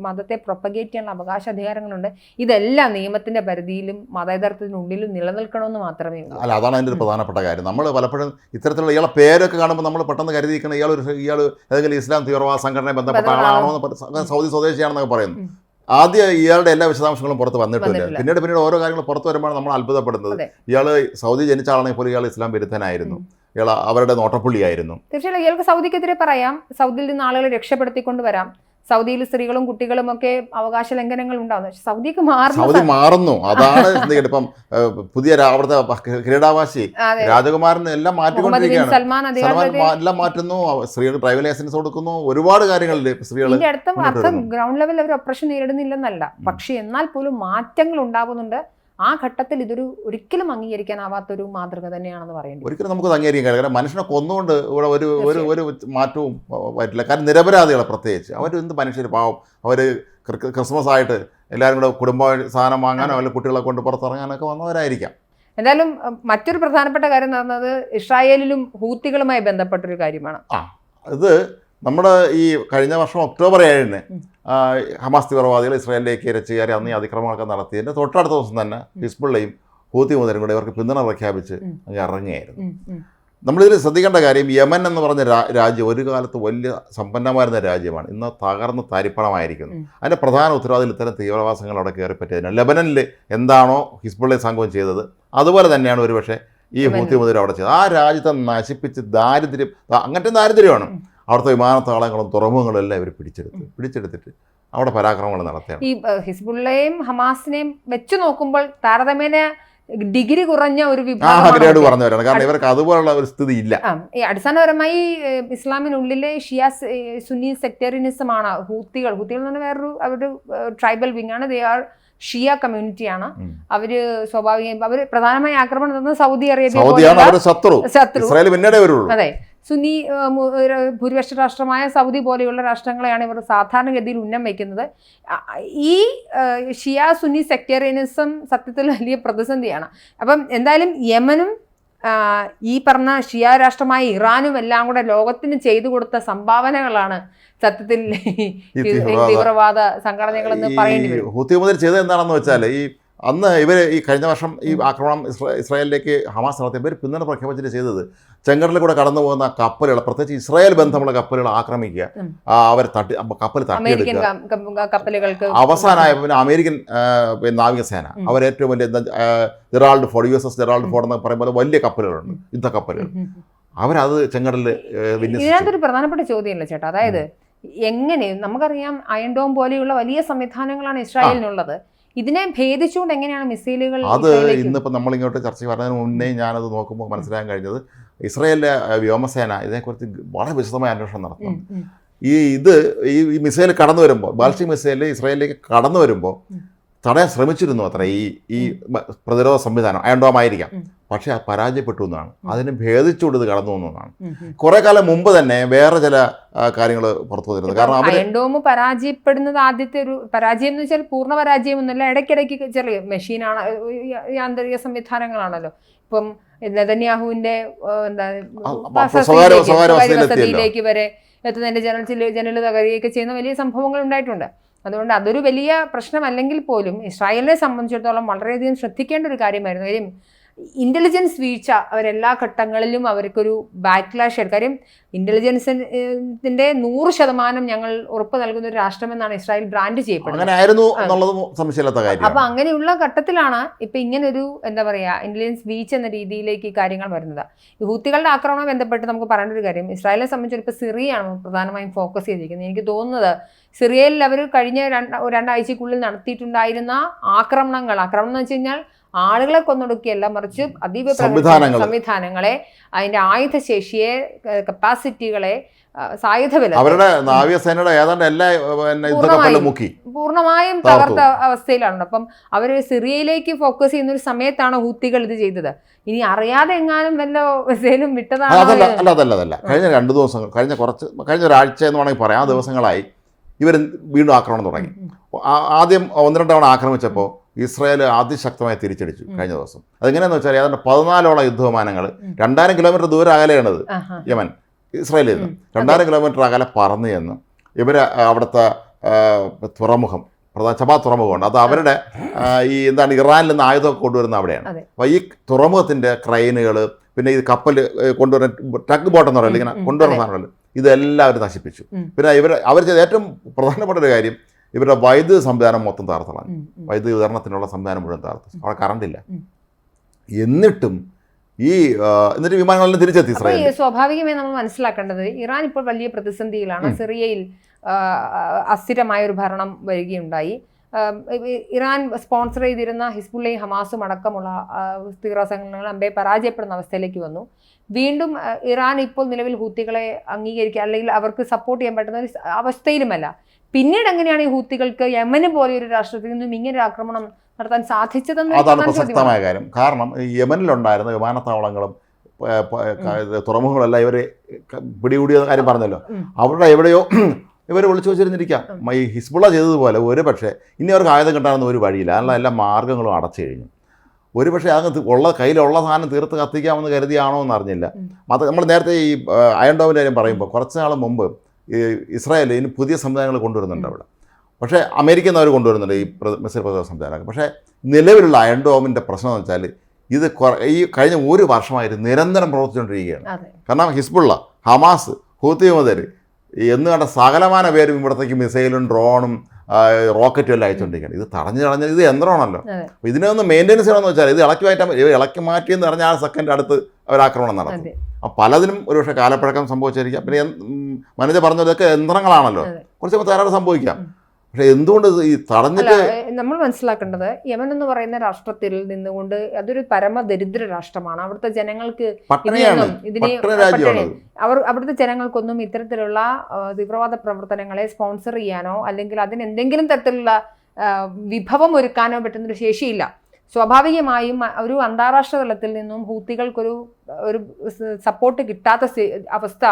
മതത്തെ പ്രൊപ്പഗേറ്റ് ചെയ്യാനുള്ള അവകാശ അധികാരങ്ങളുണ്ട്. ഇതെല്ലാം നിയമത്തിന്റെ പരിധിയിലും മതേതരത്തിനുള്ളിലും നിലനിൽക്കണമെന്ന് മാത്രമേ ഉള്ളൂ. അല്ല, അതാണ് അതിൻ്റെ ഒരു പ്രധാനപ്പെട്ട കാര്യം. നമ്മൾ പലപ്പോഴും ഇത്തരത്തിലുള്ള ഇയാളെ പേരൊക്കെ കാണുമ്പോൾ നമ്മൾ പെട്ടെന്ന് കരുതിയിരിക്കണം ഇയാൾ ഏതെങ്കിലും ഇസ്ലാം തീവ്രവാദ സംഘടനയെ ബന്ധപ്പെട്ട ആളാണോ എന്ന്, സൗദി സ്വദേശിയാണെന്നൊക്കെ പറയുന്നു. ആദ്യം ഇയാളുടെ എല്ലാ വിശദാംശങ്ങളും പുറത്ത് വന്നിട്ടില്ല. പിന്നീട് ഓരോ കാര്യങ്ങൾ പുറത്ത് വരുമ്പോൾ നമ്മൾ അത്ഭുതപ്പെടുന്നത് ഇയാൾ സൗദി ജനിച്ച ആളാണെങ്കിൽ പോലും ഇയാൾ ഇസ്ലാം വിരുദ്ധനായിരുന്നു, ഇയാൾ അവരുടെ നോട്ടപ്പുള്ളിയായിരുന്നു. തീർച്ചയായും ഇയാൾക്ക് സൗദിക്കെതിരെ പറയാം, സൗദിയിൽ നിന്ന് ആളുകളെ രക്ഷപ്പെടുത്തിക്കൊണ്ട് വരാം. സൗദിയിൽ സ്ത്രീകളും കുട്ടികളും ഒക്കെ അവകാശ ലംഘനങ്ങൾ ഉണ്ടാകുന്നു. സൗദിക്ക് മാറുന്നു. അതാണ് ഇപ്പം പുതിയ അവിടുത്തെ കിരീടാവാസി രാജകുമാരൻ എല്ലാം മാറ്റിക്കൊണ്ടിരിക്കുകയാണ്. സൽമാൻ എല്ലാം മാറ്റുന്നു, സ്ത്രീകൾ ഡ്രൈവിംഗ് ലൈസൻസ് കൊടുക്കുന്നു, ഒരുപാട് കാര്യങ്ങളിൽ സ്ത്രീകൾ. അർത്ഥം ഗ്രൗണ്ട് ലെവലിൽ അവർ ഒപ്രഷൻ നേരിടുന്നില്ലെന്നല്ല, പക്ഷെ എന്നാൽ പോലും മാറ്റങ്ങൾ ഉണ്ടാകുന്നുണ്ട്. ആ ഘട്ടത്തിൽ ഇതൊരു ഒരിക്കലും അംഗീകരിക്കാനാവാത്തൊരു മാതൃക തന്നെയാണെന്ന് പറയുന്നത്. ഒരിക്കലും നമുക്ക് അംഗീകരിക്കാൻ കഴിയില്ല. കാരണം മനുഷ്യനെ കൊന്നുകൊണ്ട് ഇവിടെ ഒരു മാറ്റവും പറ്റില്ല. കാരണം നിരപരാധികളെ പ്രത്യേകിച്ച് അവരെന്ത് മനുഷ്യർ പാവം, അവർ ക്രിസ്മസ് ആയിട്ട് എല്ലാവരും കൂടെ കുടുംബ സാധനം വാങ്ങാനോ അല്ലെങ്കിൽ കുട്ടികളെ കൊണ്ട് പുറത്തിറങ്ങാനൊക്കെ വന്നവരായിരിക്കാം. എന്തായാലും മറ്റൊരു പ്രധാനപ്പെട്ട കാര്യം എന്ന് പറഞ്ഞത് ഇസ്രായേലിലും ഹൂത്തികളുമായി ബന്ധപ്പെട്ടൊരു കാര്യമാണ്. ഇത് നമ്മുടെ ഈ കഴിഞ്ഞ വർഷം ഒക്ടോബർ 7-ന് ഹമാസ് തീവ്രവാദികൾ ഇസ്രായേലിലേക്ക് ഇരച്ചു കയറി അന്ന് ഈ അതിക്രമങ്ങളൊക്കെ നടത്തിയതിൻ്റെ തൊട്ടടുത്ത ദിവസം തന്നെ ഹിസ്ബുള്ളയും ഹൂത്തി മുതലും കൂടെ ഇവർക്ക് പിന്തുണ പ്രഖ്യാപിച്ച് അങ്ങ് ഇറങ്ങിയായിരുന്നു. നമ്മളിതിൽ ശ്രദ്ധിക്കേണ്ട കാര്യം, യമൻ എന്ന് പറഞ്ഞ രാജ്യം ഒരു കാലത്ത് വലിയ സമ്പന്നമായിരുന്ന രാജ്യമാണ്, ഇന്ന് തകർന്ന് തരിപ്പണമായിരിക്കുന്നു. അതിൻ്റെ പ്രധാന ഉത്തരവാദിത്തം ഇത്തരം തീവ്രവാസങ്ങൾ അവിടെ കയറിപ്പറ്റിയതിനാണ്. ലെബനനിൽ എന്താണോ ഹിസ്ബുള്ള സംഘം ചെയ്തത് അതുപോലെ തന്നെയാണ് ഒരുപക്ഷെ ഈ ഹൂത്തി മുതൽ അവിടെ ചെയ്തത്. ആ രാജ്യത്തെ നശിപ്പിച്ച് ദാരിദ്ര്യം, അങ്ങനത്തെ ദാരിദ്ര്യമാണ്. അവിടുത്തെ വിമാനത്താവളങ്ങളും തുറമുഖങ്ങളും എല്ലാം ഇവർ പിടിച്ചെടുത്തിട്ട് അവിടെ പരാക്രമങ്ങൾ നടത്തുകയാണ്. ഈ ഹിസ്ബുള്ളയും ഹമാസിനെയും വെച്ച് നോക്കുമ്പോൾ താരതമ്യേന ഡിഗ്രി കുറഞ്ഞ ഒരു വിഭാഗം പറഞ്ഞവരാണ്. കാരണം ഇവർക്ക് അതുപോലുള്ള ഒരു സ്ഥിതി ഇല്ല. അടിസ്ഥാനപരമായി ഇസ്ലാമിനുള്ളിലെ ഷിയ സുന്നി സെക്ടേറിയനിസമാണ് ഹൂത്തികൾ. ഹൂത്തികൾ എന്ന് പറഞ്ഞാൽ വേറൊരു അവരുടെ ട്രൈബൽ വിങ് ആണ്. ദേ ആർ ഷിയ കമ്മ്യൂണിറ്റിയാണ്. അവര് സ്വാഭാവികം അവർ പ്രധാനമായി ആക്രമണം നടത്തുന്നത് സൗദി അറേബ്യ, ശത്രു. അതെ, സുന്നി ഭൂരിപക്ഷ രാഷ്ട്രമായ സൗദി പോലെയുള്ള രാഷ്ട്രങ്ങളെയാണ് ഇവർ സാധാരണഗതിയിൽ ഉന്നം വയ്ക്കുന്നത്. ഈ ഷിയ സുന്നി സെക്ടേറിയനിസം സത്യത്തിൽ വലിയ പ്രതിസന്ധിയാണ്. അപ്പം എന്തായാലും യമനും ഈ പറഞ്ഞ ഷിയ രാഷ്ട്രമായ ഇറാനും എല്ലാം കൂടെ ലോകത്തിന് ചെയ്തു കൊടുത്ത സംഭാവനകളാണ് സത്യത്തിൽ തീവ്രവാദ സംഘടനകളെന്ന് പറയേണ്ടി വരും. ഹൂത്തി മുതൽ ചെയ്തത് എന്താണെന്ന് വെച്ചാൽ ഈ അന്ന് ഇവർ ഈ കഴിഞ്ഞ വർഷം ഈ ആക്രമണം ഇസ്രായേലിലേക്ക് ഹമാസ് നടത്തി ഇവർ പിന്തുണ പ്രഖ്യാപിച്ചിട്ട് ചെയ്തത് ചെങ്കടലിൽ കൂടെ കടന്നു പോകുന്ന കപ്പലുകൾ, പ്രത്യേകിച്ച് ഇസ്രായേൽ ബന്ധമുള്ള കപ്പലുകൾ ആക്രമിക്കുക, അവരെ കപ്പൽ തട്ടിയെടുക്കുക. അവസാനമായപ്പോൾ പിന്നെ അമേരിക്കൻ നാവികസേന അവരേറ്റവും വലിയ Gerald Ford, USS Gerald Ford എന്ന് പറയുമ്പോൾ വലിയ കപ്പലുകളുണ്ട്, യുദ്ധക്കപ്പലുകൾ, അവരത് ചെങ്കടലിൽ ഇതിനകത്തൊരു പ്രധാനപ്പെട്ട ചോദ്യമല്ല ചേട്ടാ. അതായത് എങ്ങനെ നമുക്കറിയാം അയൺ ഡോം പോലെയുള്ള വലിയ സംവിധാനങ്ങളാണ് ഇസ്രായേലിനുള്ളത്. ഇതിനെ ഭേദിച്ചുകൊണ്ട് എങ്ങനെയാണ് മിസൈലുകൾ? അത് ഇന്നിപ്പോൾ നമ്മളിങ്ങോട്ട് ചർച്ച പറഞ്ഞതിന് മുന്നേ ഞാനത് നോക്കുമ്പോൾ മനസ്സിലാക്കാൻ കഴിഞ്ഞത് ഇസ്രായേലിലെ വ്യോമസേന ഇതിനെക്കുറിച്ച് വളരെ വിശദമായ അന്വേഷണം നടത്തുന്നു. ഈ മിസൈൽ കടന്നു വരുമ്പോൾ, ബാലിസ്റ്റിക് മിസൈൽ ഇസ്രായേലിലേക്ക് കടന്നു വരുമ്പോൾ തടയാൻ ശ്രമിച്ചിരുന്നു അത്ര ഈ പ്രതിരോധ സംവിധാനം, അയൺ ഡോം ആയിരിക്കാം, പക്ഷേ അത് പരാജയപ്പെട്ടു എന്നാണ്. അതിന് ഭേദിച്ചുകൊണ്ട് ഇത് കടന്നു വന്നതാണ്. കുറെ കാലം മുമ്പ് തന്നെ വേറെ ചില കാര്യങ്ങൾ പുറത്തു വന്നിരുന്നു. കാരണം അയൺ ഡോം പരാജയപ്പെടുന്നത് ആദ്യത്തെ ഒരു പരാജയം എന്ന് വെച്ചാൽ പൂർണ്ണ പരാജയം ഒന്നുമല്ല, ഇടയ്ക്കിടയ്ക്ക് ചെറിയ മെഷീനാണ്, യാന്ത്രിക സംവിധാനങ്ങളാണല്ലോ. ഇപ്പം നെതന്യാഹുവിന്റെ വസതിയിലേക്ക് വരെ എത്തുന്നതിന്റെ ജനൽ തകരുകയൊക്കെ ചെയ്യുന്ന വലിയ സംഭവങ്ങൾ ഉണ്ടായിട്ടുണ്ട്. അതുകൊണ്ട് അതൊരു വലിയ പ്രശ്നമല്ലെങ്കിൽ പോലും ഇസ്രായേലിനെ സംബന്ധിച്ചിടത്തോളം വളരെയധികം ശ്രദ്ധിക്കേണ്ട ഒരു കാര്യമായിരുന്നു. കാര്യം ഇന്റലിജൻസ് വീഴ്ച അവരെല്ലാ ഘട്ടങ്ങളിലും അവർക്കൊരു ബാക്ക്ലാഷ് ആയിരുന്നു. കാര്യം ഇന്റലിജൻസിന്റെ 100% ഞങ്ങൾ ഉറപ്പ് നൽകുന്ന ഒരു രാഷ്ട്രമെന്നാണ് ഇസ്രായേൽ ബ്രാൻഡ് ചെയ്യപ്പെടുന്നത്. അപ്പൊ അങ്ങനെയുള്ള ഘട്ടത്തിലാണ് ഇപ്പൊ ഇങ്ങനൊരു എന്താ പറയാ ഇന്റലിജൻസ് വീഴ്ച എന്ന രീതിയിലേക്ക് കാര്യങ്ങൾ വരുന്നത്. ഈ ഹൂത്തികളുടെ ആക്രമണം ബന്ധപ്പെട്ട് നമുക്ക് പറയേണ്ട ഒരു കാര്യം, ഇസ്രായേലിനെ സംബന്ധിച്ച് ഇപ്പോൾ സിറിയയാണ് പ്രധാനമായും ഫോക്കസ് ചെയ്തിരിക്കുന്നത്. എനിക്ക് തോന്നുന്നത് സിറിയയിൽ അവർ കഴിഞ്ഞ രണ്ടാഴ്ചക്കുള്ളിൽ നടത്തിയിട്ടുണ്ടായിരുന്ന ആക്രമണം എന്ന് വെച്ച് കഴിഞ്ഞാൽ ആളുകളെ കൊന്നൊടുക്കിയല്ല, മറിച്ച് അതീവ സംവിധാനങ്ങളെ, അതിന്റെ ആയുധശേഷിയെ, കപ്പാസിറ്റികളെ, സായുധബലം, അവരുടെ നാവികസേനയുടെ ഏതാണ്ട് എല്ലാ പൂർണ്ണമായും തകർത്ത അവസ്ഥയിലാണ്. അപ്പം അവർ സിറിയയിലേക്ക് ഫോക്കസ് ചെയ്യുന്ന ഒരു സമയത്താണ് ഹൂത്തികൾ ഇത് ചെയ്തത്. ഇനി അറിയാതെ എങ്ങാനും വല്ല മെസ്സേലും വിട്ടതാണ്. അതല്ല കഴിഞ്ഞ 2 ദിവസങ്ങൾ, കഴിഞ്ഞ ഒരാഴ്ച എന്ന് വേണമെങ്കിൽ പറയാം, ആ ദിവസങ്ങളായി ഇവർ വീണ്ടും ആക്രമണം തുടങ്ങി. ആദ്യം 1-2 തവണ ആക്രമിച്ചപ്പോൾ ഇസ്രായേൽ അതിശക്തമായി തിരിച്ചടിച്ചു കഴിഞ്ഞ ദിവസം. അതെങ്ങനെയാണെന്ന് വെച്ചാൽ ഏതാണ്ട് 14ഓളം യുദ്ധവിമാനങ്ങൾ 2000 കിലോമീറ്റർ ദൂരം അകലെയാണത് യമൻ ഇസ്രായേലിൽ നിന്ന് 2000 കിലോമീറ്റർ അകലെ പറന്നു ചെന്ന് ഇവർ അവിടുത്തെ തുറമുഖം, ചബാ തുറമുഖമുണ്ട്, അത് അവരുടെ ഇറാനിൽ നിന്ന് ആയുധമൊക്കെ കൊണ്ടുവരുന്ന അവിടെയാണ്. അപ്പോൾ ഈ തുറമുഖത്തിൻ്റെ ക്രെയിനുകൾ, പിന്നെ ഈ കപ്പൽ കൊണ്ടുവരുന്ന ടഗ് ബോട്ടെന്ന് പറയുന്നത് ഇങ്ങനെ കൊണ്ടുവരുന്ന സാധനങ്ങൾ, ഇതെല്ലാം അവർ നശിപ്പിച്ചു. പിന്നെ അവർ ചെയ്ത ഏറ്റവും പ്രധാനപ്പെട്ട ഒരു കാര്യം, ഇവരുടെ വൈദ്യുത സംവിധാനം മൊത്തം തകർത്തതാണ്. വൈദ്യുതി വിതരണത്തിനുള്ള സംവിധാനം മുഴുവൻ തകർത്തു. അവിടെ കറണ്ടില്ല. എന്നിട്ട് വിമാനങ്ങളെല്ലാം തിരിച്ചെത്തി ഇസ്രായേൽ. സ്വാഭാവികമായി നമ്മൾ മനസ്സിലാക്കേണ്ടത് ഇറാൻ ഇപ്പോൾ വലിയ പ്രതിസന്ധിയിലാണ്. സിറിയയിൽ അസ്ഥിരമായ ഒരു ഭരണം വരികയുണ്ടായി. ഇറാൻ സ്പോൺസർ ചെയ്തിരുന്ന ഹിസ്ബുള്ളയും ഹമാസും അടക്കമുള്ള തീവ്ര സംഘടനകൾ അമ്പെ പരാജയപ്പെടുന്ന അവസ്ഥയിലേക്ക് വന്നു. വീണ്ടും ഇറാൻ ഇപ്പോൾ നിലവിൽ ഹൂത്തികളെ അംഗീകരിക്കുക അല്ലെങ്കിൽ അവർക്ക് സപ്പോർട്ട് ചെയ്യാൻ പറ്റുന്ന ഒരു അവസ്ഥയിലുമല്ല. പിന്നീട് എങ്ങനെയാണ് ഈ ഹൂത്തികൾക്ക് യമന് പോലെ ഒരു രാഷ്ട്രത്തിൽ നിന്നും ഇങ്ങനെ ആക്രമണം നടത്താൻ സാധിച്ചതെന്ന്? അതാണ് പ്രസക്തമായ കാര്യം. കാരണം യമനിലുണ്ടായിരുന്ന വിമാനത്താവളങ്ങളും തുറമുഖങ്ങളെല്ലാം ഇവർ പിടികൂടിയ കാര്യം പറഞ്ഞല്ലോ. അവിടെ എവിടെയോ ഇവർ വിളിച്ചു വെച്ചിരുന്നിരിക്കാം. ഈ ഹിസ്ബുള്ള ചെയ്തതുപോലെ ഒരു പക്ഷേ ഇനി അവർക്ക് ആയുധം കിട്ടാനൊന്നും ഒരു വഴിയില്ല. അതിനുള്ള എല്ലാ മാർഗ്ഗങ്ങളും അടച്ചു കഴിഞ്ഞു. ഒരു പക്ഷേ അത് കയ്യിലുള്ള സാധനം തീർത്ത് കത്തിക്കാമെന്ന് കരുതിയാണോ എന്ന് അറിഞ്ഞില്ല. നമ്മൾ നേരത്തെ ഈ അയൺ ഡോമിൻ്റെ കാര്യം പറയുമ്പോൾ കുറച്ച് നാൾ മുമ്പ് ഇസ്രായേൽ ഇനി പുതിയ സംവിധാനങ്ങൾ കൊണ്ടുവരുന്നുണ്ട് അവിടെ. പക്ഷേ അമേരിക്കയിൽ നിന്ന് അവർ കൊണ്ടുവരുന്നുണ്ട് ഈ മിസൈൽ പ്രതിരോധ സംവിധാനമൊക്കെ. പക്ഷേ നിലവിലുള്ള അയൺ ഡോമിൻ്റെ പ്രശ്നം എന്ന് വെച്ചാൽ ഇത് ഈ കഴിഞ്ഞ 1 വർഷമായിട്ട് നിരന്തരം പ്രവർത്തിച്ചുകൊണ്ടിരിക്കുകയാണ്. കാരണം ഹിസ്ബുള്ള, ഹമാസ്, ഹൂത്തി മുതൽ എന്ന് കണ്ട സകലമാന പേരും ഇവിടത്തേക്ക് മിസൈലും ഡ്രോണും റോക്കറ്റും എല്ലാം അയച്ചുകൊണ്ടിരിക്കുകയാണ്. ഇത് തടഞ്ഞ് ഇത് യന്ത്രമാണല്ലോ. അപ്പോൾ ഇതിനൊന്ന് മെയിൻ്റെനൻസ് ചെയ്യണമെന്ന് വെച്ചാൽ ഇത് ഇളക്കി മാറ്റിയെന്ന് പറഞ്ഞാൽ ആ സെക്കൻഡ് അടുത്ത് അവർ ആക്രമണം നടത്തും. അപ്പോൾ പലതിനും ഒരുപക്ഷെ കാലപ്പഴക്കം സംഭവിച്ചിരിക്കാം. പിന്നെ മനോജ പറഞ്ഞതൊക്കെ യന്ത്രങ്ങളാണല്ലോ, കുറച്ച് തകരാറ് സംഭവിക്കാം. പക്ഷെ എന്തുകൊണ്ട് ഈ തടഞ്ഞിട്ട് നമ്മൾ മനസ്സിലാക്കേണ്ടത്, യമൻ എന്ന് പറയുന്ന രാഷ്ട്രത്തിൽ നിന്നുകൊണ്ട് അതൊരു പരമദരിദ്ര രാഷ്ട്രമാണ്. അവിടുത്തെ ജനങ്ങൾക്ക് അവിടുത്തെ ജനങ്ങൾക്കൊന്നും ഇത്തരത്തിലുള്ള തീവ്രവാദ പ്രവർത്തനങ്ങളെ സ്പോൺസർ ചെയ്യാനോ അല്ലെങ്കിൽ അതിന് എന്തെങ്കിലും തരത്തിലുള്ള വിഭവം ഒരുക്കാനോ പറ്റുന്നൊരു ശേഷിയില്ല. സ്വാഭാവികമായും ഒരു അന്താരാഷ്ട്ര തലത്തിൽ നിന്നും ഹൂത്തികൾക്കൊരു സപ്പോർട്ട് കിട്ടാത്ത അവസ്ഥ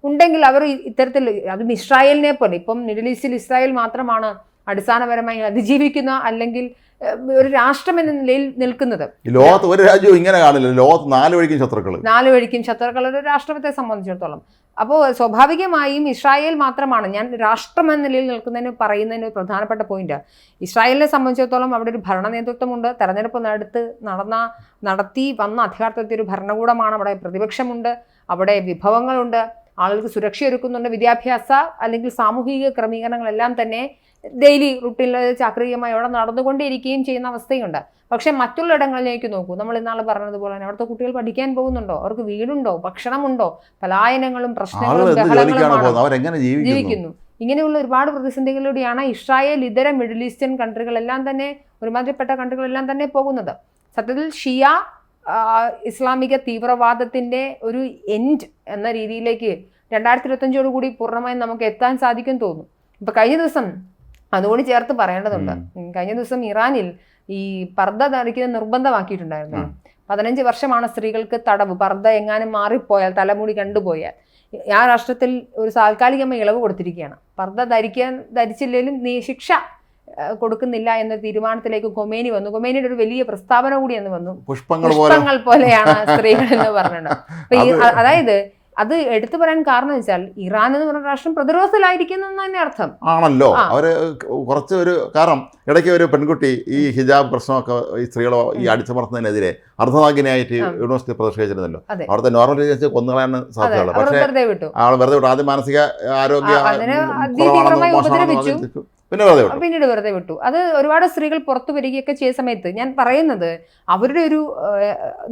ഉണ്ടെങ്കിൽ അവർ ഇത്തരത്തിൽ, അതും ഇസ്രായേലിനെ പോലെ, ഇപ്പം മിഡിൽ ഈസ്റ്റിൽ ഇസ്രായേൽ മാത്രമാണ് അടിസ്ഥാനപരമായി അതിജീവിക്കുന്ന അല്ലെങ്കിൽ ഒരു രാഷ്ട്രം എന്ന നിലയിൽ നിൽക്കുന്നത്. ലോകത്ത് ഒരു രാജ്യവും ഇങ്ങനെ കാണില്ല. ലോകത്ത് 4 വഴിക്കും ശത്രുക്കൾ ഒരു രാഷ്ട്രത്തെ സംബന്ധിച്ചിടത്തോളം. അപ്പോൾ സ്വാഭാവികമായും ഇസ്രായേൽ മാത്രമാണ് ഞാൻ രാഷ്ട്രം എന്ന നിലയിൽ പറയുന്നതിന് ഒരു പ്രധാനപ്പെട്ട പോയിന്റ്. ഇസ്രായേലിനെ സംബന്ധിച്ചിടത്തോളം അവിടെ ഒരു ഭരണ നേതൃത്വമുണ്ട്, തെരഞ്ഞെടുപ്പ് നടത്തി വന്ന അധികാരത്തിൽ ഒരു ഭരണകൂടമാണ്, അവിടെ പ്രതിപക്ഷമുണ്ട്, അവിടെ വിഭവങ്ങളുണ്ട്, ആളുകൾക്ക് സുരക്ഷയൊരുക്കുന്നുണ്ട്, വിദ്യാഭ്യാസ അല്ലെങ്കിൽ സാമൂഹിക ക്രമീകരണങ്ങളെല്ലാം തന്നെ ഡെയിലി റുട്ടീനിൽ ചാക്രികമായി അവിടെ നടന്നുകൊണ്ടിരിക്കുകയും ചെയ്യുന്ന അവസ്ഥയുണ്ട്. പക്ഷെ മറ്റുള്ള ഇടങ്ങളിലേക്ക് നോക്കൂ. നമ്മൾ ഇന്നാൾ പറഞ്ഞതുപോലെ തന്നെ അവിടുത്തെ കുട്ടികൾ പഠിക്കാൻ പോകുന്നുണ്ടോ, അവർക്ക് വീടുണ്ടോ, ഭക്ഷണമുണ്ടോ, പലായനങ്ങളും പ്രശ്നങ്ങളും ബഹളങ്ങളുമാണ് ജീവിക്കുന്നു. ഇങ്ങനെയുള്ള ഒരുപാട് പ്രതിസന്ധികളിലൂടെയാണ് ഇസ്രായേൽ ഇതര മിഡിൽ ഈസ്റ്റേൺ കൺട്രികളെല്ലാം തന്നെ ഒരുമാതിരിപ്പെട്ട കൺട്രികളെല്ലാം തന്നെ പോകുന്നത്. സത്യത്തിൽ ഷിയ ഇസ്ലാമിക തീവ്രവാദത്തിന്റെ ഒരു എൻഡ് എന്ന രീതിയിലേക്ക് 2025 കൂടി പൂർണ്ണമായും നമുക്ക് എത്താൻ സാധിക്കും തോന്നുന്നു. ഇപ്പൊ കഴിഞ്ഞ ദിവസം അതുകൂടി ചേർത്ത് പറയേണ്ടതുണ്ട്. കഴിഞ്ഞ ദിവസം ഇറാനിൽ ഈ പർദ്ദ ധരിക്കുന്നത് നിർബന്ധമാക്കിയിട്ടുണ്ടായിരുന്നു. 15 വർഷമാണ് സ്ത്രീകൾക്ക് തടവ്, പർദ്ദ എങ്ങാനും മാറിപ്പോയാൽ, തലമുടി കണ്ടുപോയാൽ. ആ രാഷ്ട്രത്തിൽ ഒരു താൽക്കാലികമായി ഇളവ് കൊടുത്തിരിക്കുകയാണ്. പർദ്ദ ധരിച്ചില്ലെങ്കിലും ശിക്ഷ കൊടുക്കുന്നില്ല എന്ന തീരുമാനത്തിലേക്ക് ഖൊമേനി വന്നു. ഖൊമേനിയുടെ ഒരു വലിയ പ്രസ്താവന കൂടി എന്ന് വന്നു, പുഷ്പങ്ങൾ പോലെയാണ് സ്ത്രീകൾ എന്ന് പറഞ്ഞിട്ടുണ്ട്. അതായത് അത് എടുത്തു പറയാൻ കാരണം വെച്ചാൽ ഇറാൻ എന്ന് പറഞ്ഞ രാഷ്ട്രം പ്രതിരോധത്തിലായിരിക്കുന്നു എന്ന് തന്നെ അർത്ഥം ആണല്ലോ. അവര് കുറച്ച് ഒരു കാരണം ഇടയ്ക്ക് ഒരു പെൺകുട്ടി ഈ ഹിജാബ് പ്രശ്നമൊക്കെ ഈ സ്ത്രീകളെ ഈ അടിച്ചമർത്തുന്നതിനെതിരെ അർദ്ധനാഗിനിയായിട്ട് യൂണിവേഴ്സിറ്റി പ്രതിഷേധിച്ചിരുന്നല്ലോ. അവിടുത്തെ നോർമൽ കൊന്നുകളയാൻ സാധ്യതയുള്ളൂ. പക്ഷേ അവൾ വെറുതെ വിട്ടു. ആദ്യം മാനസിക ആരോഗ്യ പിന്നീട് വെറുതെ വിട്ടു. അത് ഒരുപാട് സ്ത്രീകൾ പുറത്തു വരികയൊക്കെ ചെയ്ത സമയത്ത് ഞാൻ പറയുന്നത് അവരുടെ ഒരു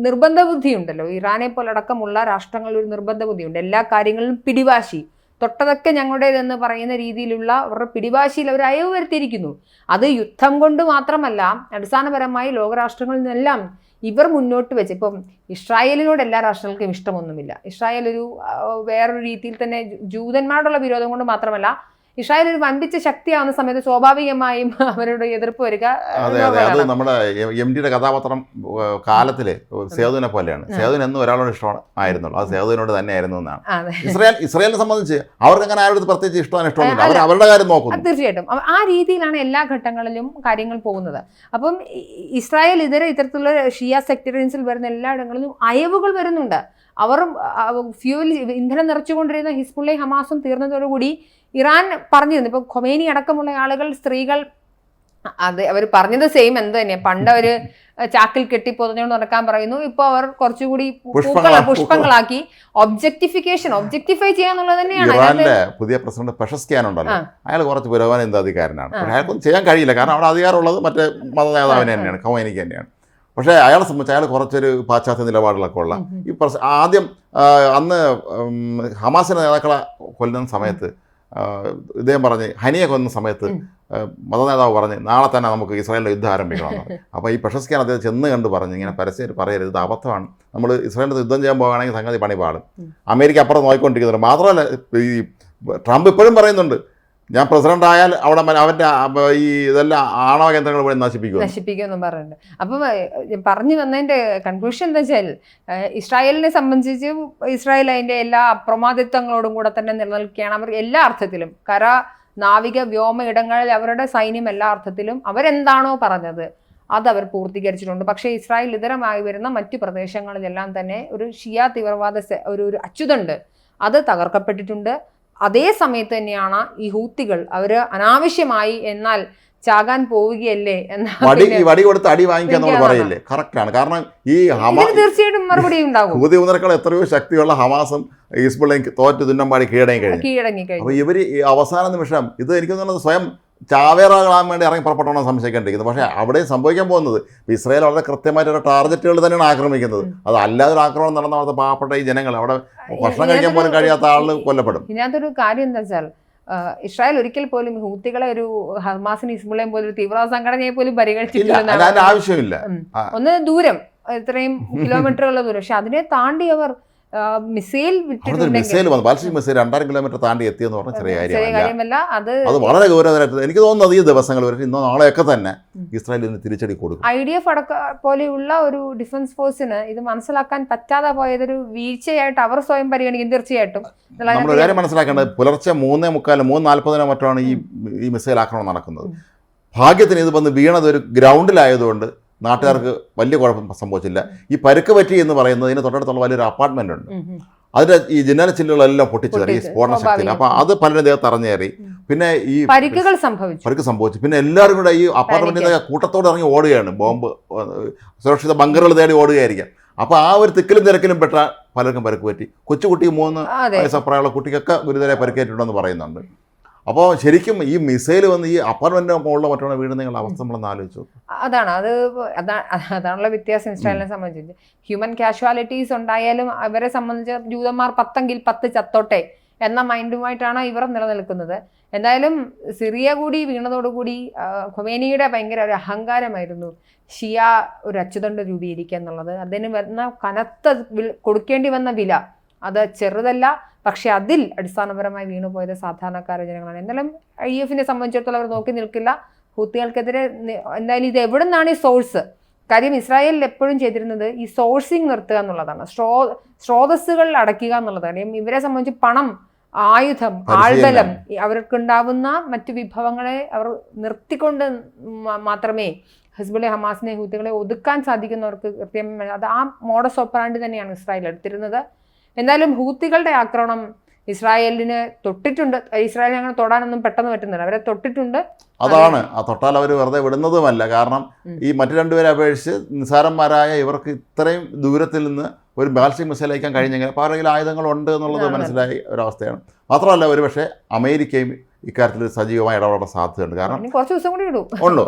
നിർബന്ധ ബുദ്ധി ഉണ്ടല്ലോ. ഇറാനെ പോലെ അടക്കമുള്ള രാഷ്ട്രങ്ങളിൽ ഒരു നിർബന്ധ ബുദ്ധിയുണ്ട്. എല്ലാ കാര്യങ്ങളിലും പിടിവാശി, തൊട്ടതൊക്കെ ഞങ്ങളുടേതെന്ന് പറയുന്ന രീതിയിലുള്ള അവരുടെ പിടിവാശിയിൽ അവർ അയവ് വരുത്തിയിരിക്കുന്നു. അത് യുദ്ധം കൊണ്ട് മാത്രമല്ല, അടിസ്ഥാനപരമായി ലോകരാഷ്ട്രങ്ങളിൽ നിന്നെല്ലാം ഇവർ മുന്നോട്ട് വെച്ച് ഇപ്പം ഇസ്രായേലിനോട് എല്ലാ രാഷ്ട്രങ്ങൾക്കും ഇഷ്ടമൊന്നുമില്ല. ഇസ്രായേൽ ഒരു വേറൊരു രീതിയിൽ തന്നെ ജൂതന്മാരോടുള്ള വിരോധം കൊണ്ട് മാത്രമല്ല, ഇസ്രായേൽ ഒരു വൻപിച്ച ശക്തിയാവുന്ന സമയത്ത് സ്വാഭാവികമായും അവരുടെ എതിർപ്പ് വരിക. അതെ അതെ, അത് നമ്മുടെ MDയുടെ കഥാപാത്രം കാലത്തിലെ സേതുവിനെ പോലെയാണ്. സേതുവിന് എന്നും ഒരാളോട് ഇഷ്ടമായിരുന്നുള്ളൂ, അത് സേതുവിനോട് തന്നെ ആയിരുന്നു എന്നാണ്. ഇസ്രായേലിനെ സംബന്ധിച്ച് അവർക്ക് അങ്ങനെ ആരോട് പ്രത്യേകിച്ച് ഇഷ്ടമൊന്നുമില്ല, അവർ അവരുടെ കാര്യം നോക്കുന്നു. തീർച്ചയായിട്ടും ആ രീതിയിലാണ് എല്ലാ ഘട്ടങ്ങളിലും കാര്യങ്ങൾ പോകുന്നത്. അപ്പം ഇസ്രായേൽ ഇത്തരത്തിലുള്ള ഷിയ സെക്ടറൻസിൽ വരുന്ന എല്ലായിടങ്ങളിലും അയവുകൾ വരുന്നുണ്ട്. അവർ ഫ്യൂവൽ ഇന്ധനം നിറച്ചുകൊണ്ടിരുന്ന ഹിസ്ബുള്ളയും ഹമാസും തീർന്നതോടുകൂടി ഇറാൻ പറഞ്ഞിരുന്നു. ഇപ്പൊ ഖൊമേനി അടക്കമുള്ള ആളുകൾ, സ്ത്രീകൾ, അതെ അവർ പറഞ്ഞത് സെയിം എന്ത് തന്നെ. പണ്ട് അവര് ചാക്കിൽ കെട്ടി പൊതഞ്ഞുകൊണ്ട് നടക്കാൻ പറയുന്നു, ഇപ്പൊ അവർ കുറച്ചുകൂടി പുഷ്പങ്ങളാക്കി ഒബ്ജക്ടിഫൈ ചെയ്യാന്നുള്ളത് തന്നെയാണ്. പുതിയ പ്രസിഡന്റ് പെഷസ്കിയാൻ ഉണ്ടല്ലോ, അയാൾ കുറച്ച് പുരോഗമന ചിന്താധികാരനാണ്. പക്ഷെ അയാൾക്കൊന്നും ചെയ്യാൻ കഴിയില്ല, കാരണം അവിടെ അധികാരമുള്ളത് മറ്റേ മതനേതാവിന് തന്നെയാണ്, ഖൊമേനിക്ക് തന്നെയാണ്. പക്ഷേ അയാളെ സംബന്ധിച്ച് അയാൾ കുറച്ചൊരു പാശ്ചാത്യ നിലപാടുകളൊക്കെ ഉള്ള ഈ ആദ്യം അന്ന് ഹമാസിന്റെ നേതാക്കളെ കൊല്ലുന്ന സമയത്ത് ഇദ്ദേഹം പറഞ്ഞ്, ഹനിയെ കൊല്ലുന്ന സമയത്ത് മതനേതാവ് പറഞ്ഞ് നാളെ തന്നെ നമുക്ക് ഇസ്രായേലിൻ്റെ യുദ്ധം ആരംഭിക്കണമെന്ന്. അപ്പോൾ ഈ പെഷസ്കിയാൻ അദ്ദേഹം ചെന്ന് കണ്ട് പറഞ്ഞ്, ഇങ്ങനെ പരസ്യം പറയരുത്, ഇത് അബദ്ധമാണ്, നമ്മൾ ഇസ്രായേലിൻ്റെ യുദ്ധം ചെയ്യാൻ പോകുകയാണെങ്കിൽ സംഗതി പണി പാടും. അമേരിക്ക അപ്പുറം നോക്കിക്കൊണ്ടിരിക്കുന്നുണ്ട്. മാത്രമല്ല ഈ ട്രംപ് ഇപ്പോഴും പറയുന്നുണ്ട്, ഞാൻ പ്രസിഡന്റ് ആയാൽ അവിടെ അവന്റെ ഈ ഇതെല്ലാം ആണവ കേന്ദ്രങ്ങൾ പോയി നശിപ്പിക്കുമെന്നും പറയുന്നുണ്ട്. അപ്പം പറഞ്ഞു വന്നതിന്റെ കൺക്ലൂഷൻ എന്താ വെച്ചാൽ, ഇസ്രായേലിനെ സംബന്ധിച്ച് ഇസ്രായേൽ അതിന്റെ എല്ലാ അപ്രമാദിത്വങ്ങളോടും കൂടെ തന്നെ നിലനിൽക്കുകയാണ്. അവർ എല്ലാ അർത്ഥത്തിലും കര, നാവിക, വ്യോമ ഇടങ്ങളിൽ അവരുടെ സൈന്യം എല്ലാ അർത്ഥത്തിലും അവരെന്താണോ പറഞ്ഞത് അത് അവർ പൂർത്തീകരിച്ചിട്ടുണ്ട്. പക്ഷേ ഇസ്രായേൽ ഇതരമായി വരുന്ന മറ്റു പ്രദേശങ്ങളിലെല്ലാം തന്നെ ഒരു ഷിയ തീവ്രവാദ ഒരു അച്യുതണ്ട്, അത് തകർക്കപ്പെട്ടിട്ടുണ്ട്. അതേ സമയത്ത് തന്നെയാണ് ഈ ഹൂത്തികൾ അവര് അനാവശ്യമായി എന്നാൽ ചാകാൻ പോവുകയല്ലേ വടി കൊടുത്ത് അടി വാങ്ങിക്കാൻ നമ്മൾ പറയില്ലേ, കറക്റ്റാണ്. കാരണം ഈ തീർച്ചയായിട്ടും മറുപടി ഉണ്ടാകും. ഹൂതികളെക്കാൾ എത്രയോ ശക്തിയുള്ള ഹമാസും ഹിസ്ബുള്ളയും തോറ്റ് തുന്നമ്പാടി കീഴടങ്ങി കഴിഞ്ഞു. അപ്പോൾ ഇവർ ഈ അവസാന നിമിഷം ഇത് എനിക്ക് തോന്നുന്നത് സ്വയം ചാവേറാകാൻ വേണ്ടി ഇറങ്ങി പുറപ്പെട്ടോണം സംശയിക്കേണ്ടിരിക്കുന്നത്. പക്ഷേ അവിടെ സംഭവിക്കാൻ പോകുന്നത് ഇസ്രായേൽ വളരെ കൃത്യമായിട്ട് ഒരു ടാർഗറ്റുകൾ തന്നെയാണ് ആക്രമിക്കുന്നത്. അത് അല്ലാതെ ഒരു ആക്രമണം നടന്ന അവിടുത്തെ പാവപ്പെട്ട ഈ ജനങ്ങൾ, അവിടെ ഭക്ഷണം കഴിക്കാൻ പോലും കഴിയാത്ത ആളുകൾ കൊല്ലപ്പെടും. ഇതിനകത്തൊരു കാര്യം എന്താ വെച്ചാൽ, ഇസ്രായേൽ ഒരിക്കൽ പോലും ഹൂത്തികളെ ഒരു ഹമാസിനും ഹിസ്ബുള്ളയും പോലും ഒരു തീവ്രവാദ സംഘടനയെ പോലും പരിഗണിച്ചിട്ടില്ല. ആവശ്യമില്ല. ഒന്ന് ദൂരം, ഇത്രയും കിലോമീറ്ററുകളുള്ള ദൂരം, പക്ഷെ അതിനെ താണ്ടി അവർ മിസൈൽ ബാലിസ്റ്റിക് മിസൈൽ 2000 കിലോമീറ്റർ താണ്ടി എത്തിയെന്ന് പറഞ്ഞാൽ ചെറിയ കാര്യമല്ല. അത് വളരെ ഗൗരവതരമായിട്ട് എനിക്ക് തോന്നുന്നത് ഈ ദിവസങ്ങൾ വരെ ഇന്നോ നാളെയൊക്കെ തന്നെ ഇസ്രായേലിന് തിരിച്ചടി കൊടുക്കും. IDF പോലെയുള്ള ഒരു ഡിഫൻസ് ഫോഴ്സിന് ഇത് മനസ്സിലാക്കാൻ പറ്റാതെ പോയതൊരു വീഴ്ചയായിട്ട് അവർ സ്വയം പരിഗണിക്കും. തീർച്ചയായിട്ടും നമ്മളൊരു കാര്യം മനസ്സിലാക്കേണ്ടത്, പുലർച്ചെ 3:45 3:40 മറ്റാണ് ഈ മിസൈൽ ആക്രമണം നടക്കുന്നത്. ഭാഗ്യത്തിന് ഇത് വന്ന് വീണത് ഒരു ഗ്രൗണ്ടിലായതുകൊണ്ട് നാട്ടുകാർക്ക് വലിയ കുഴപ്പം സംഭവിച്ചില്ല. ഈ പരുക്ക് പറ്റി എന്ന് പറയുന്നത് ഇതിന് തൊട്ടടുത്തുള്ള വലിയൊരു അപ്പാർട്ട്മെന്റ് ഉണ്ട്, അതിന്റെ ഈ ജനൽ ചില്ലുകളെല്ലാം പൊട്ടിച്ചേറി ഈ സ്ഫോടന ശക്തിയിൽ. അപ്പൊ അത് പലരും ദേഹത്ത് അറിഞ്ഞേറി. പിന്നെ ഈ പരുക്ക് സംഭവിച്ചു. പിന്നെ എല്ലാവരും കൂടെ ഈ അപ്പാർട്ട്മെന്റിൽ നിന്ന് കൂട്ടത്തോടെ ഇറങ്ങി ഓടുകയാണ്, ബോംബ് സുരക്ഷിത ബങ്കറുകൾ തേടി ഓടുകയായിരിക്കാം. അപ്പോൾ ആ ഒരു തിക്കിലും തിരക്കിലും പെട്ട പലർക്കും പരുക്ക് പറ്റി. കൊച്ചുകുട്ടി 3 വയസ്സപ്പുറമുള്ള കുട്ടിക്കൊക്കെ ഗുരുതരമായി പരുക്കേറ്റിട്ടുണ്ടെന്ന് പറയുന്നുണ്ട്. അപ്പോൾ ശരിക്കും ഈ മിസൈൽ വന്ന് ഈ അപ്പാർട്ട്മെന്റിന്റെ മുകളിലോ മറ്റോ വീട് നിങ്ങളുടെ അവസ്ഥ നമ്മളൊന്ന് ആലോചിച്ചു. അതാണുള്ള വ്യത്യാസം ഇസ്രായേലിനെ സംബന്ധിച്ച്. ഹ്യൂമൻ കാഷ്വാലിറ്റീസ് ഉണ്ടായാലും അവരെ സംബന്ധിച്ച് ജൂതന്മാർ 10 ചത്തോട്ടെ എന്ന മൈൻഡുമായിട്ടാണ് ഇവർ നിലനിൽക്കുന്നത്. എന്തായാലും സിറിയ കൂടി വീണതോടുകൂടി ഖൊമേനിയുടെ ഭയങ്കര ഒരു അഹങ്കാരമായിരുന്നു ഷിയ ഒരു അച്ചുതണ്ട് രൂപീകരിക്കുക എന്നുള്ളത്. അതിന് വന്ന കനത്ത കൊടുക്കേണ്ടി വന്ന വില അത് ചെറുതല്ല. പക്ഷെ അതിൽ അടിസ്ഥാനപരമായി വീണുപോയത് സാധാരണക്കാരായ ജനങ്ങളാണ്. എന്തായാലും IF സംബന്ധിച്ചിടത്തോളം അവർ നോക്കി നിൽക്കില്ല. ഹൂത്തികൾക്കെതിരെ എന്തായാലും ഇത് എവിടെ നിന്നാണ് ഈ സോഴ്സ്? കാര്യം ഇസ്രായേലിൽ എപ്പോഴും ചെയ്തിരുന്നത് ഈ സോഴ്സിങ് നിർത്തുക എന്നുള്ളതാണ്, സ്രോതസ്സുകൾ അടയ്ക്കുക എന്നുള്ളതാണ്. ഇവരെ സംബന്ധിച്ച് പണം, ആയുധം, ആൾബലം, അവർക്കുണ്ടാവുന്ന മറ്റു വിഭവങ്ങളെ അവർ നിർത്തിക്കൊണ്ട് മാത്രമേ ഹിസ്ബുള്ളെ, ഹമാസിനെ, ഹൂത്തികളെ ഒതുക്കാൻ സാധിക്കുന്നവർക്ക് കൃത്യം. അത് ആ മോഡസ് ഓപ്പറാൻഡി തന്നെയാണ് ഇസ്രായേൽ എടുത്തിരുന്നത്. എന്തായാലും ഹൂത്തികളുടെ ആക്രമണം ഇസ്രായേലിന് തൊട്ടിട്ടുണ്ട്. ഇസ്രായേലിനെ അങ്ങനെ തൊടാനൊന്നും പെട്ടെന്ന് പറ്റുന്നില്ല, അവരെ തൊട്ടിട്ടുണ്ട്. അതാണ്, ആ തൊട്ടാൽ അവർ വെറുതെ വിടുന്നതുമല്ല. കാരണം ഈ മറ്റു രണ്ടുപേരെ അപേക്ഷിച്ച് നിസ്സാരന്മാരായ ഇവർക്ക് ഇത്രയും ദൂരത്തിൽ നിന്ന് ഒരു ബാലിസ്റ്റിക് മിസൈൽ അയക്കാൻ കഴിഞ്ഞെങ്കിൽ അപ്പോൾ അവരുടെ ആയുധങ്ങളുണ്ട് എന്നുള്ളത് മനസ്സിലായ ഒരവസ്ഥയാണ്. മാത്രമല്ല ഒരു പക്ഷേ അമേരിക്കയും ഇക്കാര്യത്തിൽ സജീവമായി ഇടപെടാൻ സാധ്യതയുണ്ട്. കാരണം കുറച്ച് ദിവസം കൂടി ഉള്ളൂ.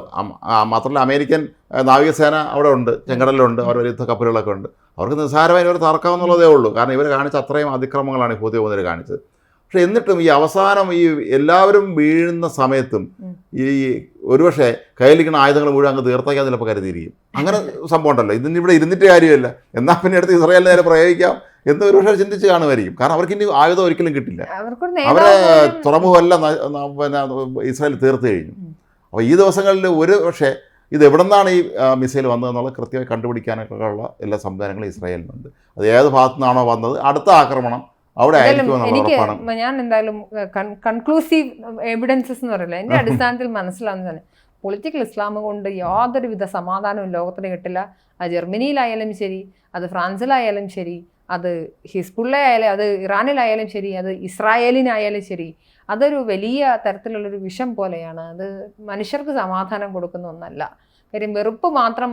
മാത്രമല്ല അമേരിക്കൻ നാവികസേന അവിടെ ഉണ്ട്, ചെങ്കടലിലുണ്ട്, അവർ വലിയ യുദ്ധക്കപ്പലുകളൊക്കെ ഉണ്ട്. അവർക്ക് നിസ്സാരമായി ഇവർ തറക്കാവുന്നുള്ളതേ ഉള്ളൂ. കാരണം ഇവർ കാണിച്ച അത്രയും അതിക്രമങ്ങളാണ് ഈ ഹൂത്തി പോകുന്നവർ കാണിച്ചത്. പക്ഷെ എന്നിട്ടും ഈ അവസാനം ഈ എല്ലാവരും വീഴുന്ന സമയത്തും ഈ ഒരുപക്ഷെ കയ്യിലിരിക്കുന്ന ആയുധങ്ങൾ മുഴുവൻ അങ്ങ് തീർത്തേക്കാൻ ചിലപ്പോൾ കരുതിയിരിക്കും. അങ്ങനെ സംഭവം ഉണ്ടല്ലോ. ഇതിവിടെ ഇരുന്നിട്ട് കാര്യമില്ല, എന്നാൽ പിന്നെ എടുത്ത് ഇസ്രായേലിന് നേരെ പ്രയോഗിക്കാം എന്ന് ഒരുപക്ഷെ ചിന്തിച്ച് കാണുമായിരിക്കും. കാരണം അവർക്ക് ഇനി ആയുധം ഒരിക്കലും കിട്ടില്ല. അവരെ തുറമുഖമെല്ലാം പിന്നെ ഇസ്രായേൽ തീർത്ത് കഴിഞ്ഞു. അപ്പോൾ ഈ ദിവസങ്ങളിൽ ഒരു പക്ഷേ ഇത് എവിടെ നിന്നാണ് ഈ മിസൈൽ വന്നതെന്നുള്ള കൃത്യമായി കണ്ടുപിടിക്കാനൊക്കെ ഉള്ള എല്ലാ സംവിധാനങ്ങളും ഇസ്രായേലിനുണ്ട്. അത് ഏത് ഭാഗത്തു നിന്നാണോ വന്നത് അടുത്ത ആക്രമണം അവിടെ ആയിരിക്കും. ഞാൻ എന്തായാലും കൺക്ലൂസീവ് എവിഡൻസസ് എന്ന് പറയില്ല, എൻ്റെ അടിസ്ഥാനത്തിൽ മനസ്സിലാവുന്നത് തന്നെ പൊളിറ്റിക്കൽ ഇസ്ലാം കൊണ്ട് യാതൊരുവിധ സമാധാനവും ലോകത്തിന് കിട്ടില്ല. അത് ജർമ്മനിയിലായാലും ശരി, അത് ഫ്രാൻസിലായാലും ശരി, അത് ഹിസ്ബുള്ള ആയാലും, അത് ഇറാനിലായാലും ശരി, അത് ഇസ്രായേലിനായാലും ശരി, അതൊരു വലിയ തരത്തിലുള്ളൊരു വിഷം പോലെയാണ്. അത് മനുഷ്യർക്ക് സമാധാനം കൊടുക്കുന്ന ഒന്നല്ല. കാര്യം വെറുപ്പ് മാത്രം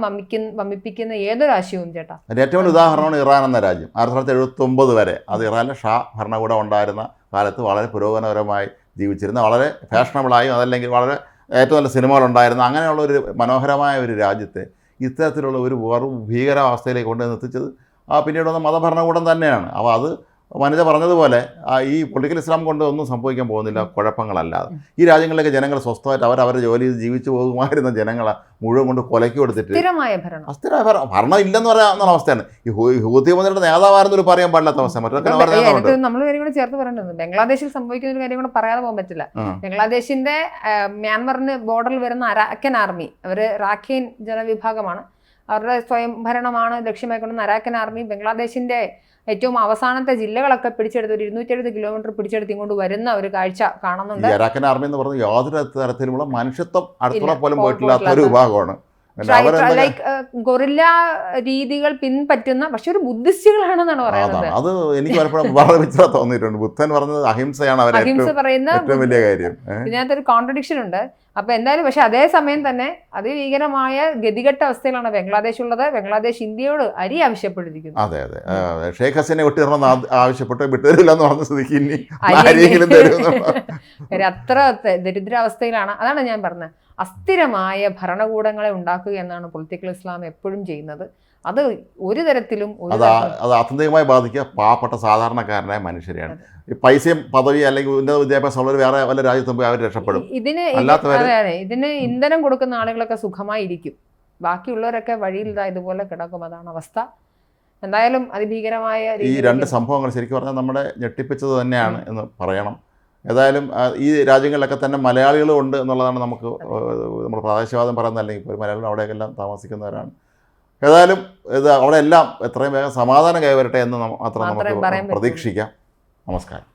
വമിപ്പിക്കുന്ന ഏതൊരു ആശയവും ചേട്ടാ. ഏറ്റവും വലിയ ഉദാഹരണമാണ് ഇറാൻ എന്ന രാജ്യം. 1979 വരെ അത് ഇറാനിലെ ഷാ ഭരണകൂടം ഉണ്ടായിരുന്ന കാലത്ത് വളരെ പുരോഗമനപരമായി ജീവിച്ചിരുന്ന, വളരെ ഫാഷണബിളായി, അതല്ലെങ്കിൽ വളരെ ഏറ്റവും നല്ല സിനിമകളുണ്ടായിരുന്ന അങ്ങനെയുള്ള ഒരു മനോഹരമായ ഒരു രാജ്യത്തെ ഇത്തരത്തിലുള്ള ഒരു വെറും ഭീകരാവസ്ഥയിലേക്ക് കൊണ്ടുവന്ന് എത്തിച്ചത് പിന്നീട് വന്ന മതഭരണകൂടം തന്നെയാണ്. അപ്പോൾ അത് വനിത പറഞ്ഞതുപോലെ ഈ പൊളിറ്റിക്കൽ ഇസ്ലാം കൊണ്ട് ഒന്നും സംഭവിക്കാൻ പോകുന്നില്ല, കുഴപ്പങ്ങളല്ലാതെ. ഈ രാജ്യങ്ങളിലേക്ക് ജനങ്ങൾ സ്വസ്ഥമായിട്ട് അവരവരുടെ ജോലി ചെയ്ത് ജീവിച്ചു പോകുമായിരുന്ന ജനങ്ങളെ മുഴുവൻ കൊണ്ട് കൊലയ്ക്ക് കൊടുത്തിട്ട് അസ്ഥിരമായ ഭരണം ഇല്ലെന്ന് പറയാവുന്ന അവസ്ഥയാണ്. ഈ ഹൂത്തി മുതലുള്ള നേതാവായിരുന്നൊരു പറയാൻ പാടില്ലാത്ത അവസ്ഥ. മറ്റൊക്കെ നമ്മൾ കാര്യം കൂടെ ചേർത്ത് പറയേണ്ടത് ബംഗ്ലാദേശിൽ സംഭവിക്കുന്ന ഒരു കാര്യം കൂടെ പറയാതെ പോകാൻ പറ്റില്ല. ബംഗ്ലാദേശിന്റെ മ്യാൻമറിന് ബോർഡറിൽ വരുന്ന അരാക്കൻ ആർമി, അവര് റാഖൈൻ ജനവിഭാഗമാണ്, അവരുടെ സ്വയംഭരണമാണ് ലക്ഷ്യമായിക്കൊണ്ടുന്ന അരാക്കൻ ആർമി ബംഗ്ലാദേശിന്റെ ഏറ്റവും അവസാനത്തെ ജില്ലകളൊക്കെ പിടിച്ചെടുത്ത് ഒരു 270 കിലോമീറ്റർ പിടിച്ചെടുത്ത് ഇങ്ങോട്ട് വരുന്ന ഒരു കാഴ്ച കാണുന്നുണ്ട്. അരാക്കൻ ആർമി എന്ന് പറഞ്ഞാൽ യാതൊരു തരത്തിലുള്ള മനുഷ്യത്വം അടുത്തുള്ള പോലും പോയിട്ടില്ലാത്ത ഒരു വിഭാഗമാണ്. ലൈക്ക് ഗൊറില്ല രീതികൾ പിൻപറ്റുന്ന, പക്ഷെ ഒരു ബുദ്ധിസ്റ്റുകളാണെന്നാണ് പറയുന്നത്. അത് എനിക്ക് പലപ്പോഴും വളരെ വിചിത്ര തോന്നിയിട്ടുണ്ട്. ബുദ്ധൻ പറഞ്ഞത് അഹിംസയാണ് അഹിംസ പറയുന്ന വലിയ കാര്യം. ഇതിനകത്തൊരു കോൺട്രഡിക്ഷൻ ഉണ്ട്. അപ്പൊ എന്തായാലും പക്ഷെ അതേ സമയം തന്നെ അതിഭീകരമായ ഗതികെട്ട അവസ്ഥയിലാണ് ബംഗ്ലാദേശ് ഉള്ളത്. ബംഗ്ലാദേശ് ഇന്ത്യയോട് അരി ആവശ്യപ്പെട്ടിരിക്കുന്നു. അതെ അതെ, ഷെയ്ഖ് ഹസീനെ വിട്ടിരണം ആവശ്യപ്പെട്ട് വിട്ടുതരില്ല എന്ന് പറഞ്ഞ സ്ഥിതിക്ക് ഇനി അത്ര ദരിദ്രാവസ്ഥയിലാണ്. അതാണ് ഞാൻ പറഞ്ഞത്, അസ്ഥിരമായ ഭരണകൂടങ്ങളെ ഉണ്ടാക്കുക എന്നാണ് പൊളിറ്റിക്കൽ ഇസ്ലാം എപ്പോഴും ചെയ്യുന്നത്. അത് ഒരു തരത്തിലും അത് ആത്യന്തികമായി ബാധിക്കുക പാവപ്പെട്ട സാധാരണക്കാരനായ മനുഷ്യരെയാണ്. ഈ പൈസയും പദവി അല്ലെങ്കിൽ ഉന്നത വിദ്യാഭ്യാസമുള്ളവർ വേറെ വല്ല രാജ്യത്തും പോയി അവർ രക്ഷപ്പെടും. ഇതിന് ഇന്ധനം കൊടുക്കുന്ന ആളുകളൊക്കെ സുഖമായിരിക്കും, ബാക്കിയുള്ളവരൊക്കെ വഴിയിൽ ഇതുപോലെ കിടക്കും. അതാണ് അവസ്ഥ. എന്തായാലും അതിഭീകരമായ ഈ രണ്ട് സംഭവങ്ങൾ ശരിക്കും പറഞ്ഞാൽ നമ്മളെ ഞെട്ടിപ്പിച്ചത് തന്നെയാണ് എന്ന് പറയണം. ഏതായാലും ഈ രാജ്യങ്ങളിലൊക്കെ തന്നെ മലയാളികളും ഉണ്ട് എന്നുള്ളതാണ് നമുക്ക് നമ്മൾ പ്രാദേശികവാദം പറയുന്നത്. അല്ലെങ്കിൽ ഇപ്പോൾ മലയാളികൾ അവിടെയൊക്കെല്ലാം താമസിക്കുന്നവരാണ്. ഏതായാലും ഇത് അവിടെ എല്ലാം എത്രയും വേഗം സമാധാനം കൈവരട്ടെ എന്ന് മാത്രം നമുക്ക് പ്രതീക്ഷിക്കാം. നമസ്കാരം.